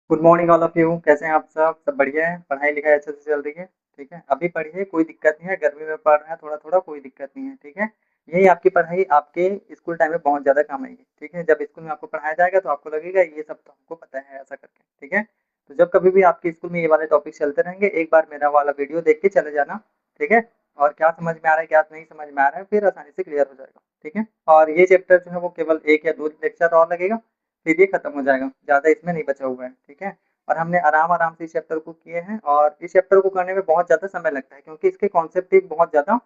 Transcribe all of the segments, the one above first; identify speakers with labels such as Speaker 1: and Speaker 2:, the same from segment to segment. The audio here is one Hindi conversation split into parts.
Speaker 1: Good morning all of you. कैसे हैं आप? सब बढ़िया है? पढ़ाई लिखाई अच्छे से चल रही है? ठीक है, अभी पढ़िए, कोई दिक्कत नहीं है। गर्मी में पढ़ रहे हैं थोड़ा थोड़ा, कोई दिक्कत नहीं है। ठीक है, यही आपकी पढ़ाई आपके स्कूल टाइम में बहुत ज़्यादा काम आएगी। ठीक है, जब स्कूल में आपको पढ़ाया जाएगा तो आपको लगेगा ये सब तो हमको पता है, ऐसा करके। ठीक है, तो जब कभी भी आपके स्कूल में ये वाले टॉपिक चलते रहेंगे, एक बार मेरा वाला वीडियो देख के चले जाना। ठीक है, और क्या समझ में आ रहा है क्या नहीं समझ में आ रहा है, फिर आसानी से क्लियर हो जाएगा। ठीक है, और ये चैप्टर जो है वो केवल 1 या 2 लेक्चर और लगेगा, फिर ये खत्म हो जाएगा, ज़्यादा इसमें नहीं बचा हुआ है। ठीक है, और हमने आराम-आराम से इस चैप्टर को किए हैं, और इस चैप्टर को करने में बहुत ज़्यादा समय लगता है क्योंकि इसके कॉन्सेप्ट ही बहुत ज़्यादा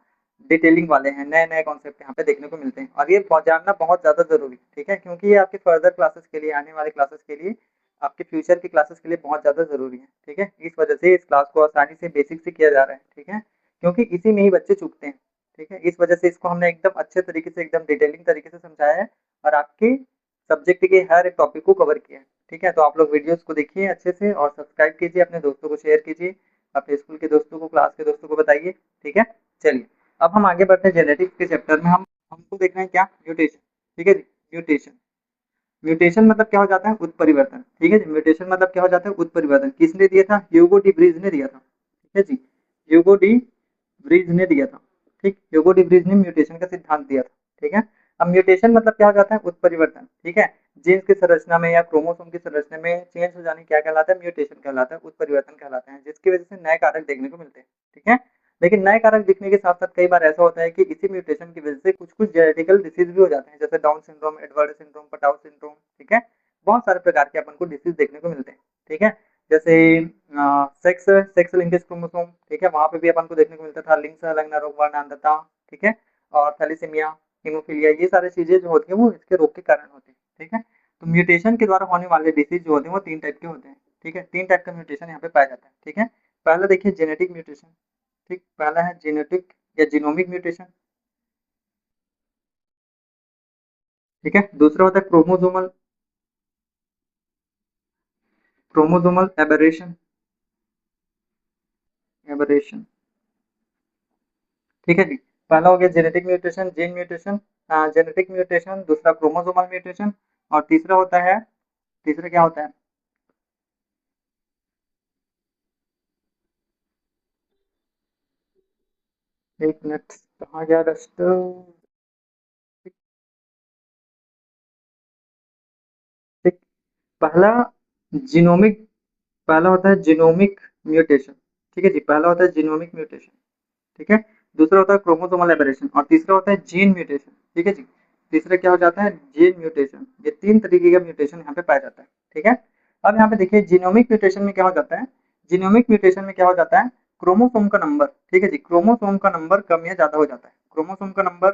Speaker 1: डिटेलिंग वाले हैं, नए-नए कॉन्सेप्ट यहाँ पे देखने को मिलते हैं, और ये जानना बहुत ज़्यादा ज़रूरी है। ठीक है, क्योंकि ये आपके फर्दर क्लासेस के लिए, आने वाले क्लासेस के लिए, आपके फ्यूचर की क्लासेस के लिए बहुत ज़्यादा ज़रूरी है। ठीक है, इस वजह से इस क्लास को आसानी से बेसिक से किया जा रहा है। ठीक है, क्योंकि इसी में ही बच्चे चूकते हैं। ठीक है, इस वजह से इसको हमने एकदम अच्छे तरीके से, एकदम डिटेलिंग तरीके से समझाया है, और आपके सब्जेक्ट के हर एक टॉपिक को कवर किया है। ठीक है, तो आप लोग वीडियोस को देखिए अच्छे से, और सब्सक्राइब कीजिए, अपने दोस्तों को शेयर कीजिए, अपने स्कूल के दोस्तों को, क्लास के दोस्तों को बताइए। ठीक है, चलिए अब हम आगे बढ़ते हैं जेनेटिक्स के चैप्टर में। हमको देखना है क्या, म्यूटेशन। ठीक है जी, म्यूटेशन। म्यूटेशन मतलब क्या हो जाता है? उत्परिवर्तन। ठीक है जी, म्यूटेशन मतलब क्या हो जाता है? उत्परिवर्तन। किसने दिया था? ह्यूगो डी ब्रीज ने दिया था। ठीक है जी, ह्यूगो डी ब्रीज ने दिया था। ठीक, ह्यूगो डी ब्रीज ने म्यूटेशन का सिद्धांत दिया था। ठीक है, अब म्यूटेशन मतलब क्या हो जाता है? उत्परिवर्तन। ठीक है, जीन्स की संरचना में या क्रोमोसोम की संरचना में चेंज हो जाने क्या कहलाता है? म्यूटेशन कहलाता है, उत्परिवर्तन कहलाते हैं, जिसकी वजह से नए कारक देखने को मिलते हैं। ठीक है, लेकिन नए कारक दिखने के साथ साथ कई बार ऐसा होता है कि इसी म्यूटेशन की वजह से कुछ कुछ जेनेटिकल डिसीज भी हो जाते हैं, जैसे down syndrome, Edward syndrome, Patau syndrome. ठीक है, बहुत सारे प्रकार के अपन को डिसीज देखने को मिलते हैं। ठीक है, जैसे सेक्स सेक्स लिंकेज क्रोमोसोम। ठीक है, वहां पे भी अपन को देखने को मिलता था लिंग संलग्न रोग, वर्णांधता। ठीक है, और थैलेसीमिया, हीमोफीलिया, ये सारी चीजें जो होती है वो इसके रोग के कारण होती है। ठीक है, तो म्यूटेशन के द्वारा होने वाले डिसीज जो होते हैं वो 3 टाइप के होते हैं। ठीक है, 3 टाइप का म्यूटेशन यहाँ पे पाया जाता है। ठीक है, पहला देखिए जेनेटिक म्यूटेशन। ठीक, पहला है जेनेटिक या जीनोमिक म्यूटेशन। ठीक है, दूसरा होता है क्रोमोसोमल क्रोमोसोमल एबरेशन। एबरेशन। ठीक है जी, पहला हो गया genetic mutation, gene mutation, genetic mutation, दूसरा क्रोमोसोमल म्यूटेशन, और तीसरा होता है, तीसरा क्या होता है? एक मिनट, कहाँ गया डस्टर? ठीक, पहला जीनोमिक, पहला होता है जीनोमिक म्यूटेशन। ठीक है जी, पहला होता है जीनोमिक म्यूटेशन। ठीक है, दूसरा होता है क्रोमोसोमल एबरेशन, और तीसरा होता है जीन म्यूटेशन। ठीक है जी, तीसरा क्या हो जाता है? Gene mutation. ये 3 तरीके का म्यूटेशन यहाँ पे पाया जाता है। ठीक है, अब यहाँ पे देखिए जीनोमिक म्यूटेशन में क्या हो जाता है? जीनोमिक म्यूटेशन में क्या हो जाता है? क्रोमोसोम का नंबर, ठीक है जी, क्रोमोसोम का नंबर कम या ज्यादा हो जाता है। क्रोमोसोम का नंबर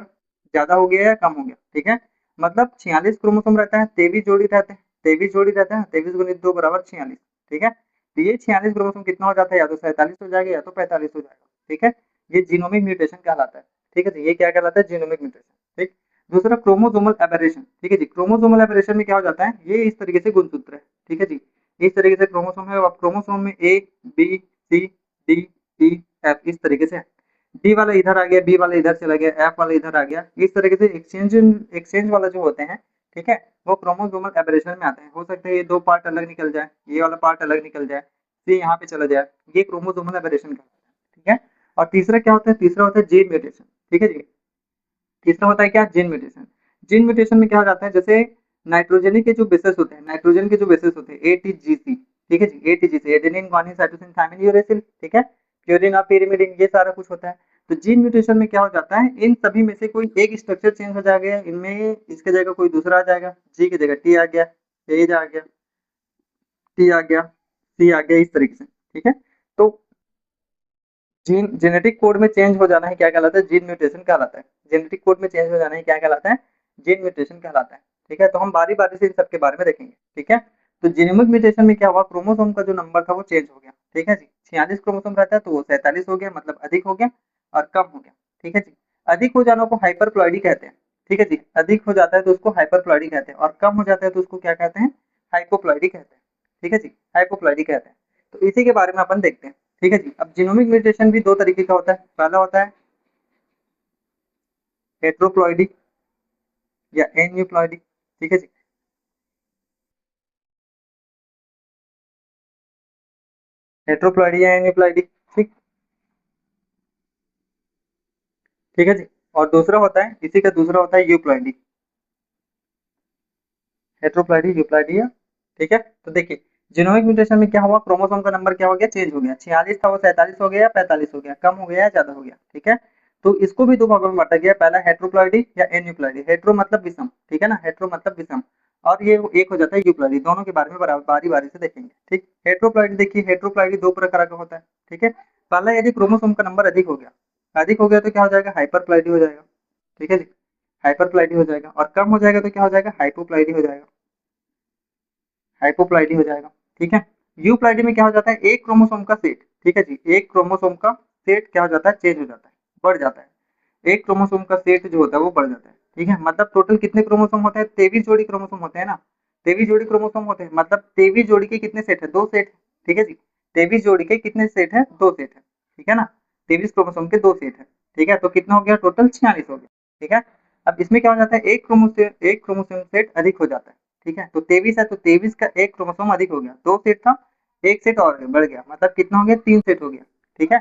Speaker 1: ज्यादा हो गया या कम हो गया। ठीक है, मतलब 46 क्रोमोसोम रहता है, 23 जोड़ी रहते हैं, 23 जोड़ी रहते हैं, 23 गुणित 2 बराबर 46। ठीक है, तो ये 46 क्रोमोसोम कितना हो जाता है? या तो 47 हो जाएगा या तो 45 हो जाएगा। ठीक है, ये जीनोमिक म्यूटेशन कहलाता है। ठीक है, तो ये क्या कहलाता है? Genomic mutation. ठीक, दूसरा क्रोमोसोमल एबरेशन। ठीक है जी, क्रोमोसोमल एबरेशन में क्या हो जाता है? ये इस तरीके से गुणसूत्र है। ठीक है जी, इस तरीके से क्रोमोसोम है, अब क्रोमोसोम में ए, बी, सी, डी, ई, एफ, इस तरीके से है। डी वाला इधर आ गया, बी वाला इधर चला गया, एफ वाला इधर आ गया, इस तरीके से एक्सचेंज एक्सचेंज वाला जो होते हैं, ठीक है, वो क्रोमोसोमल एबरेशन में आते हैं। हो सकता है ये 2 पार्ट अलग निकल जाए, ये वाला पार्ट अलग निकल जाए, सी यहाँ पे चला जाए, ये क्रोमोसोमल एबरेशन का। ठीक है, और तीसरा क्या होता है? तीसरा होता है जीन म्यूटेशन। ठीक है जी, तीसरा होता है क्या? Gene mutation. जीन म्यूटेशन में क्या हो जाता है? जैसे नाइट्रोजन के जो बेसेस होते हैं, नाइट्रोजन के जो बेसेस होते हैं, एटीजीसी। ठीक है जी, ATGC, adenine guanine cytosine thymine uracil. ठीक है, प्यूरिन और pyrimidine, ये सारा कुछ होता है। तो जीन म्यूटेशन में क्या हो जाता है? इन सभी में से कोई एक स्ट्रक्चर चेंज हो जाएगा, इनमें इसके जगह कोई दूसरा आ जाएगा, जी की जगह टी आ गया, एज आ गया, टी आ गया, सी आ गया, इस तरीके से। ठीक है, तो जीन जेनेटिक कोड में चेंज हो जाना है क्या कहलाता है? जीन म्यूटेशन कहलाता है। जेनेटिक कोड में चेंज हो जाना है क्या कहलाता है? जीन म्यूटेशन कहलाता है। ठीक है, तो हम बारी बारी से इन सबके बारे में देखेंगे। ठीक है, तो जीनोमिक म्यूटेशन में क्या हुआ? क्रोमोसोम का जो नंबर था वो चेंज हो गया। ठीक है जी, 46 क्रोमोसोम रहता है तो वो 47 हो गया, मतलब अधिक हो गया, और कम हो गया। ठीक है जी, अधिक हो जाना को हाइपरप्लॉइडी कहते हैं। ठीक है जी, अधिक हो जाता है तो उसको हाइपरप्लॉइडी कहते हैं, और कम हो जाता है तो उसको क्या कहते हैं? हाइपोप्लॉइडी कहते हैं। ठीक है जी, हाइपोप्लॉइडी कहते हैं। तो इसी के बारे में अपन देखते हैं। ठीक है जी, अब जीनोमिक म्यूटेशन भी 2 तरीके का होता है। पहला होता है हेट्रोप्लॉइडी या एन्यूप्लॉइडी। ठीक है जी, हेट्रोप्लॉइडी या एन्यूप्लॉइडी। ठीक, ठीक है जी। और दूसरा होता है, इसी का दूसरा होता है यूप्लॉइडी। हेट्रोप्लॉइडी, यूप्लॉइडी। ठीक है, तो देखिए जीनोमिक म्यूटेशन में क्या हुआ, क्रोमोसोम का नंबर क्या हो गया, चेंज हो गया, 46 था वो 47 हो गया, 45 हो गया, कम हो गया या ज्यादा हो गया। ठीक है, तो इसको भी दो भागों में बांटा गया, पहला हेट्रोप्लॉइडी या एन्यूप्लॉइडी। हेट्रो मतलब विषम, ठीक है ना, हेट्रो मतलब विषम, और ये एक हो जाता है यूप्लॉइडी। दोनों के बारे में बारी बारी से देखेंगे। ठीक, हेट्रोप्लॉइडी देखिए, हेट्रोप्लॉइडी दो प्रकार का होता है। ठीक है, पहला यदि क्रोमोसोम का नंबर अधिक हो गया तो क्या हो जाएगा, हाइपरप्लॉइडी हो जाएगा। ठीक है जी, हाइपरप्लॉइडी हो जाएगा, और कम हो जाएगा तो क्या हो जाएगा, हाइपोप्लॉइडी हो जाएगा, हाइपोप्लॉइडी हो जाएगा। ठीक है, यूप्लॉइडी में क्या हो जाता है, एक क्रोमोसोम का सेट, ठीक है जी, एक क्रोमोसोम का सेट क्या हो जाता है, चेंज हो जाता है, बढ़ जाता है। एक क्रोमोसोम का सेट जो होता है वो बढ़ जाता है। ठीक है, मतलब टोटल कितने क्रोमोसोम होते हैं, 23 जोड़ी क्रोमोसोम होते हैं ना, 23 जोड़ी क्रोमोसोम होते हैं, मतलब 23 जोड़ी के कितने सेट है, दो सेट। ठीक है जी, 23 जोड़ी के कितने सेट है, दो सेट है। ठीक है ना, 23 क्रोमोसोम के दो सेट है। ठीक है, तो कितना हो गया, टोटल 46 हो गया। ठीक है, अब इसमें क्या हो जाता है, एक क्रोमोसोम सेट अधिक हो जाता है। ठीक है, तो 23 है तो 23 का एक क्रोमोसोम अधिक हो गया, दो सेट था, एक सेट और बढ़ गया, मतलब कितना हो गया, तीन सेट हो गया। ठीक है,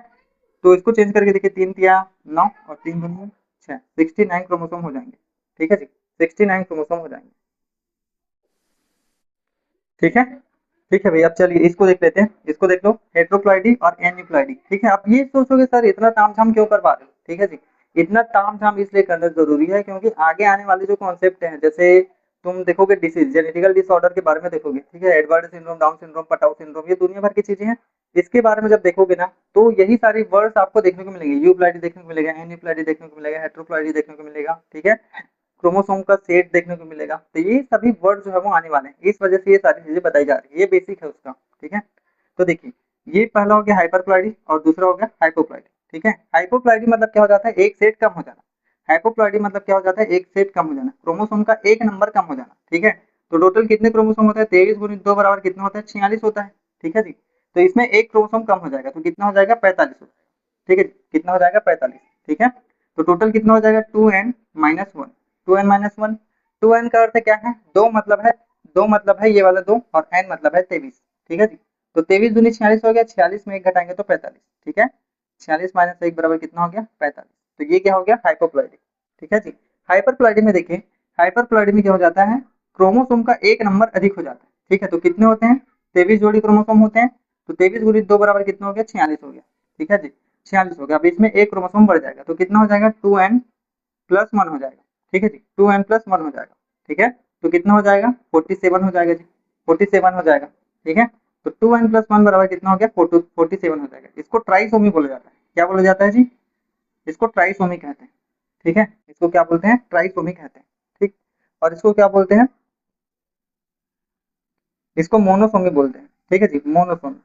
Speaker 1: तो इसको चेंज करके देखिए, तीन तिया 9 और तीन दूनी 6, 69 क्रोमोसोम हो जाएंगे। ठीक है जी, 69 क्रोमोसोम हो जाएंगे। ठीक है, ठीक है भैया, अब चलिए इसको देख लेते हैं, इसको देख लो, हेट्रोप्लॉइडी और एन्यूप्लॉइडी। ठीक है, आप ये सोचोगे सर इतना तामझाम क्यों करवा रहे हो। ठीक है जी, इतना तामझाम इसलिए करना जरूरी है क्योंकि आगे आने वाले जो कॉन्सेप्ट हैं, जैसे तुम देखोगे डिसीज, जेनेटिकल डिसऑर्डर के बारे में देखोगे। ठीक है, Edward syndrome, down syndrome, Patau syndrome, ये दुनिया भर की चीजें हैं। इसके बारे में जब देखोगे ना, तो यही सारी वर्ड्स आपको देखने को मिलेंगे, यूप्लॉइडी देखने को मिलेगा, एन्यूप्लॉइडी देखने को मिलेगा, हेट्रोप्लॉइडी देखने को मिलेगा। ठीक है, क्रोमोसोम का सेट देखने को मिलेगा। तो ये सभी वर्ड जो है वो आने वाले हैं, इस वजह से ये सारी चीजें बताई जा रही है, ये बेसिक है उसका। ठीक है, तो देखिए ये पहला हो गया हाइपरप्लॉइडी और दूसरा हो गया हाइपोप्लॉइडी। ठीक है, हाइपोप्लॉइडी मतलब क्या हो जाता है, एक सेट कम हो जाना। हाइपोप्लॉइडी मतलब क्या हो जाता है, एक सेट कम हो जाना, क्रोमोसोम का एक नंबर कम हो जाना। ठीक है, तो टोटल कितने क्रोमोसोम होता है, 23 गुणित 2 बराबर कितना होता है, 46 होता है। ठीक है जी, तो इसमें एक क्रोमोसोम कम हो जाएगा तो कितना हो जाएगा, 45 हो जाएगा। ठीक है, कितना हो जाएगा, 45। ठीक है, तो टोटल कितना हो जाएगा, 2n-1, 2n-1। 2n का अर्थ क्या है, दो मतलब है, दो मतलब है ये वाला दो, और n मतलब है 23। ठीक है जी, तो 23 दूनी 46 हो गया, 46 में एक घटाएंगे तो 45। ठीक है, 46 माइनस एक बराबर कितना हो गया, 45। तो ये क्या हो गया, हाइपोप्लॉइडी। ठीक है जी, हाइपरप्लॉइडी में देखिए, हाइपरप्लॉइडी में क्या हो जाता है, क्रोमोसोम का एक नंबर अधिक हो जाता है। ठीक है, तो कितने होते हैं, 23 जोड़ी क्रोमोसोम होते हैं, तो 23 गुणित 2 बराबर कितना हो गया, 46 हो गया। ठीक है जी, 46 हो गया। अब इसमें एक क्रोमोसोम बढ़ जाएगा तो कितना हो जाएगा, 2n+1 हो जाएगा। ठीक है जी, 2n+1 हो जाएगा। ठीक है, तो कितना हो जाएगा, 47 हो जाएगा जी, 47 हो जाएगा। ठीक है, तो 2n+1 बराबर कितना हो गया, 47 हो जाएगा। इसको ट्राइसोमी बोला जाता है। क्या बोला जाता है जी, इसको ट्राइसोमी कहते हैं। ठीक है, इसको क्या बोलते हैं, ट्राइसोमी कहते हैं। ठीक, और इसको क्या बोलते हैं, इसको मोनोसोमी बोलते हैं। ठीक है जी, मोनोसोमी,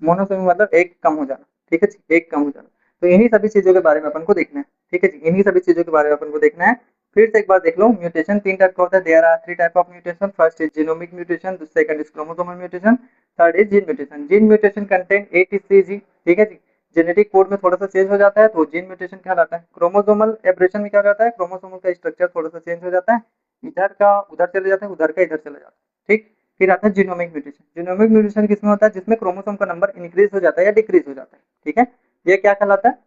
Speaker 1: मोनोसोमी मतलब एक कम हो जाना। ठीक है जी, एक कम हो जाना। तो इन्हीं सभी चीजों के बारे में अपन को देखना है। ठीक है जी, इन्हीं सभी चीजों के बारे में अपन को देखना है। फिर से एक बार देख लो, म्यूटेशन तीन टाइप का होता है, there are three type of mutation. First is genomic mutation, second is chromosomal mutation, third is gene mutation. Gene mutation contain 83 जी। ठीक है जी, जेनेटिक कोड में थोड़ा सा चेंज हो जाता है तो जीन म्यूटेशन कहलाता है। क्रोमोसोमल एब्रेशन में क्या हो जाता है, क्रोमोसोमल का स्ट्रक्चर थोड़ा सा चेंज हो जाता है, इधर का उधर चले जाता है, उधर का इधर चला जाता है। ठीक, फिर आता है जीनोमिक म्यूटेशन। जीनोमिक म्यूटेशन किसमें होता है, जिसमें क्रोमोसोम का नंबर इंक्रीज हो जाता है या डिक्रीज हो जाता है। ठीक है, ये क्या कहलाता है,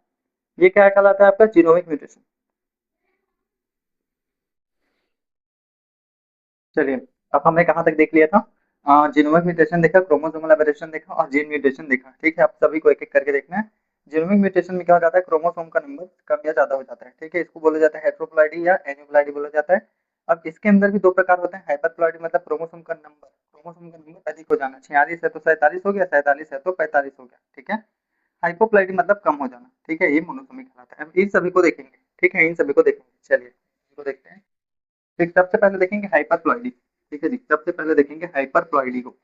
Speaker 1: ये क्या कहलाता है आपका, जीनोमिक म्यूटेशन। चलिए, अब हमने कहाँ तक देख लिया था, जीनोमिक म्यूटेशन देखा, क्रोमोसोमल एबरेशन देखा और जीन म्यूटेशन देखा। ठीक है, आप सभी को एक एक करके देखना है। जीनोमिक म्यूटेशन में क्या हो जाता है, क्रोमोसोम का नंबर कम या ज्यादा हो जाता है। ठीक है, इसको बोला जाता है हेट्रोप्लॉइडी या एन्यूप्लॉइडी बोला जाता है। अब इसके अंदर भी दो प्रकार होते हैं, हाइपरप्लॉइडी मतलब क्रोमोसोम का नंबर अधिक हो जाना, 46 है तो 47 हो गया, 47 है तो 45 हो गया। ठीक है, हाइपोप्लॉइडी मतलब कम हो जाना। ठीक है, ये मोनोसोमी कहलाता है। अब इन सभी को देखेंगे। ठीक है, इन सभी को देखेंगे, चलिए इनको देखते हैं। ठीक, सबसे पहले देखेंगे हाइपरप्लॉइडी। ठीक है जी, सबसे पहले देखेंगे हाइपरप्लॉइडी को।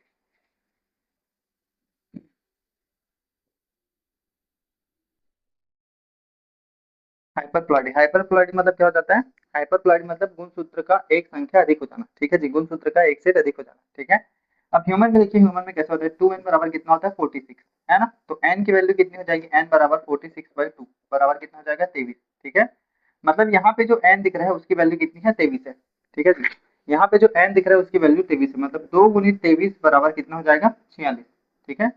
Speaker 1: हाइपरप्लॉइडी मतलब क्या हो जाता है, हाइपरप्लॉइडी मतलब गुणसूत्र का एक संख्या अधिक हो जाना। ठीक है जी, गुणसूत्र का एक सेट अधिक हो जाना। ठीक है, अब ह्यूमन में देखिए, ह्यूमन में कैसे होता है, 2n बराबर कितना होता है, 46 है ना, तो n की वैल्यू कितनी हो जाएगी, n बराबर 46/2 बराबर कितना हो जाएगा, 23। ठीक है, मतलब यहाँ पे जो n दिख रहा है उसकी वैल्यू कितनी है, 23 है। ठीक है जी, यहाँ पे जो n दिख रहा है उसकी वैल्यू 23 है, मतलब 2 गुणित 23 बराबर कितना हो जाएगा, 46। ठीक है,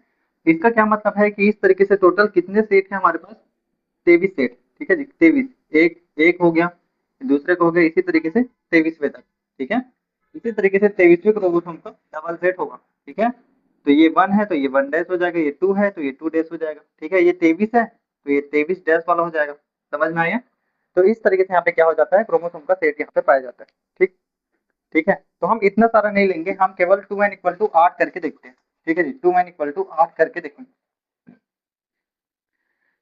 Speaker 1: इसका क्या मतलब है कि इस तरीके से टोटल कितने सेट है हमारे पास, 23 सेट, ठीक है जी 23, एक एक हो गया, दूसरे को हो गया, इसी तरीके से 23वें तक, ठीक है। इसी तरीके से 23वें क्रोमोसोम का डबल सेट होगा, ठीक है। तो ये 1 है तो ये 1 डैश हो जाएगा, ये 2 है तो ये 2 डैश हो जाएगा, ठीक है। ये 23 है तो ये 23 डैश वाला हो जाएगा, समझ में आया। तो इस तरीके से यहाँ पे क्या हो जाता है, क्रोमोसोम का सेट यहाँ पे पाया जाता है, ठीक ठीक है। तो हम इतना सारा नहीं लेंगे, हम केवल 2n इक्वल टू 8 करके देखते हैं, ठीक है जी, 2n इक्वल टू 8 करके देखेंगे,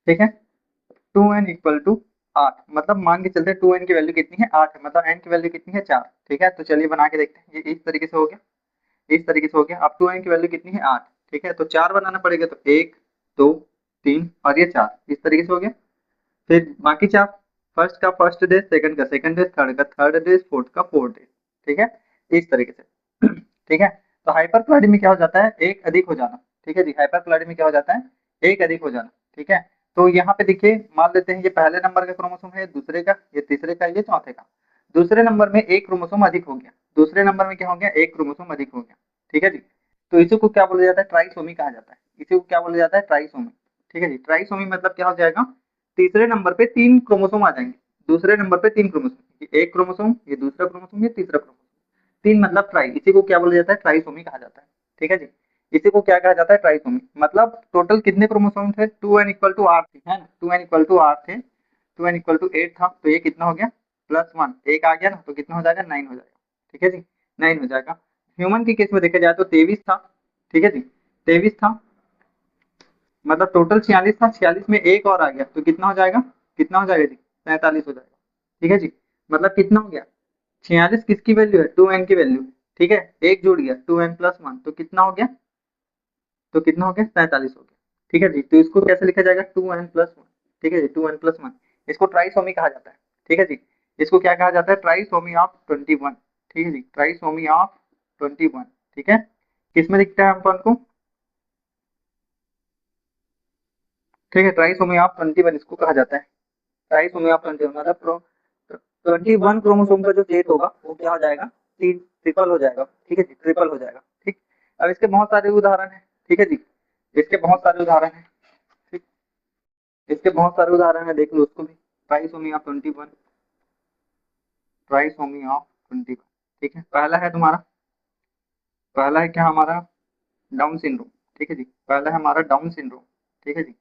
Speaker 1: ठीक है। 2n इक्वल टू 8 मतलब मान के चलते हैं 2n की वैल्यू कितनी है 8 है, मतलब n की वैल्यू कितनी है 4, ठीक है। तो चलिए बना के देखते हैं, ये इस तरीके से हो गया, इस तरीके से हो गया। अब 2n की वैल्यू कितनी है 8, ठीक है। तो 4 बनाना पड़ेगा, तो 1 2 3 और ये 4, इस तरीके से हो गया। फिर बाकी 4, फर्स्ट का फर्स्ट डे, सेकंड का सेकंड डे, थर्ड का थर्ड डे, फोर्थ का फोर्थ डे, ठीक है, इस तरीके से ठीक है। तो हाइपरप्लाइडी में क्या हो जाता है, एक अधिक हो जाना, ठीक है जी। हाइपरप्लाइडी में क्या हो जाता है, एक अधिक हो जाना, ठीक है। तो यहाँ पे देखिए, मान लेते हैं ये पहले नंबर का क्रोमोसोम है, दूसरे का, ये तीसरे का, ये चौथे का। दूसरे नंबर में एक क्रोमोसोम अधिक हो गया, दूसरे नंबर में क्या हो गया, एक क्रोमोसोम अधिक हो गया, ठीक है जी। तो इसी को क्या बोला जाता है, ट्राइसोमी कहा जाता है, इसी को क्या बोला जाता है, ट्राइसोमी, ठीक है जी। ट्राइसोमी मतलब क्या हो जाएगा, तीसरे नंबर पे 3 क्रोमोसोम आ जाएंगे, दूसरे नंबर पे 3 क्रोमोसोम, ये एक क्रोमोसोम, ये दूसरा क्रोमोसोम, ये तीसरा क्रोमोसोम, 3 मतलब ट्राई, इसी को क्या बोला जाता है, ट्राइसोमी कहा जाता है, ठीक है जी। इसी को क्या कहा जाता है, ट्राइसोमी। मतलब टोटल कितने क्रोमोसोम थे, 2n इक्वल टू 8 थे, है ना, 2n इक्वल टू 8 थे, 2n इक्वल टू 8 था, तो ये कितना हो गया, +1, एक आ गया ना, तो कितना हो जाएगा, 9 हो जाएगा, ठीक है जी, 9 हो जाएगा। ह्यूमन की केस में देखा जाए तो 23 था, ठीक है जी, 23 था, मतलब टोटल 46 था, 46 में एक और आ गया तो कितना हो जाएगा, कितना हो जाएगा जी, 47 हो जाएगा, ठीक है जी। मतलब कितना हो गया, 46 किसकी वैल्यू है, 2n की वैल्यू, ठीक है। एक जुड़ गया 2n+1, तो कितना हो गया, तो कितना हो गया, 47 हो गया, ठीक है जी। तो इसको कैसे लिखा जाएगा, 2n+1, ठीक है जी, 2n+1, इसको ट्राइसोमी कहा जाता है, ठीक है जी। इसको क्या कहा जाता है, ट्राइसोमी ऑफ 21, ठीक है जी, ट्राइसोमी ऑफ 21, ठीक है। किसमें दिखता है अपन को, ठीक है, ट्राइसोमी ऑफ 21 इसको कहा जाता है। ट्राइसोमी ऑफ 21 मतलब 21 क्रोमोसोम का जो सेट होगा वो क्या हो जाएगा, तीन ट्रिपल हो जाएगा, ठीक है जी, ट्रिपल हो जाएगा, ठीक। अब इसके बहुत सारे उदाहरण हैं, ठीक है जी, इसके बहुत सारे उदाहरण हैं, ठीक, इसके बहुत सारे उदाहरण हैं, देख लो उसको भी। ट्राइसोमी ऑफ 21, ट्राइसोमी ऑफ 21, ठीक है। पहला है तुम्हारा, पहला है क्या हमारा, डाउन सिंड्रोम, ठीक है जी, पहला है हमारा डाउन सिंड्रोम, ठीक है जी।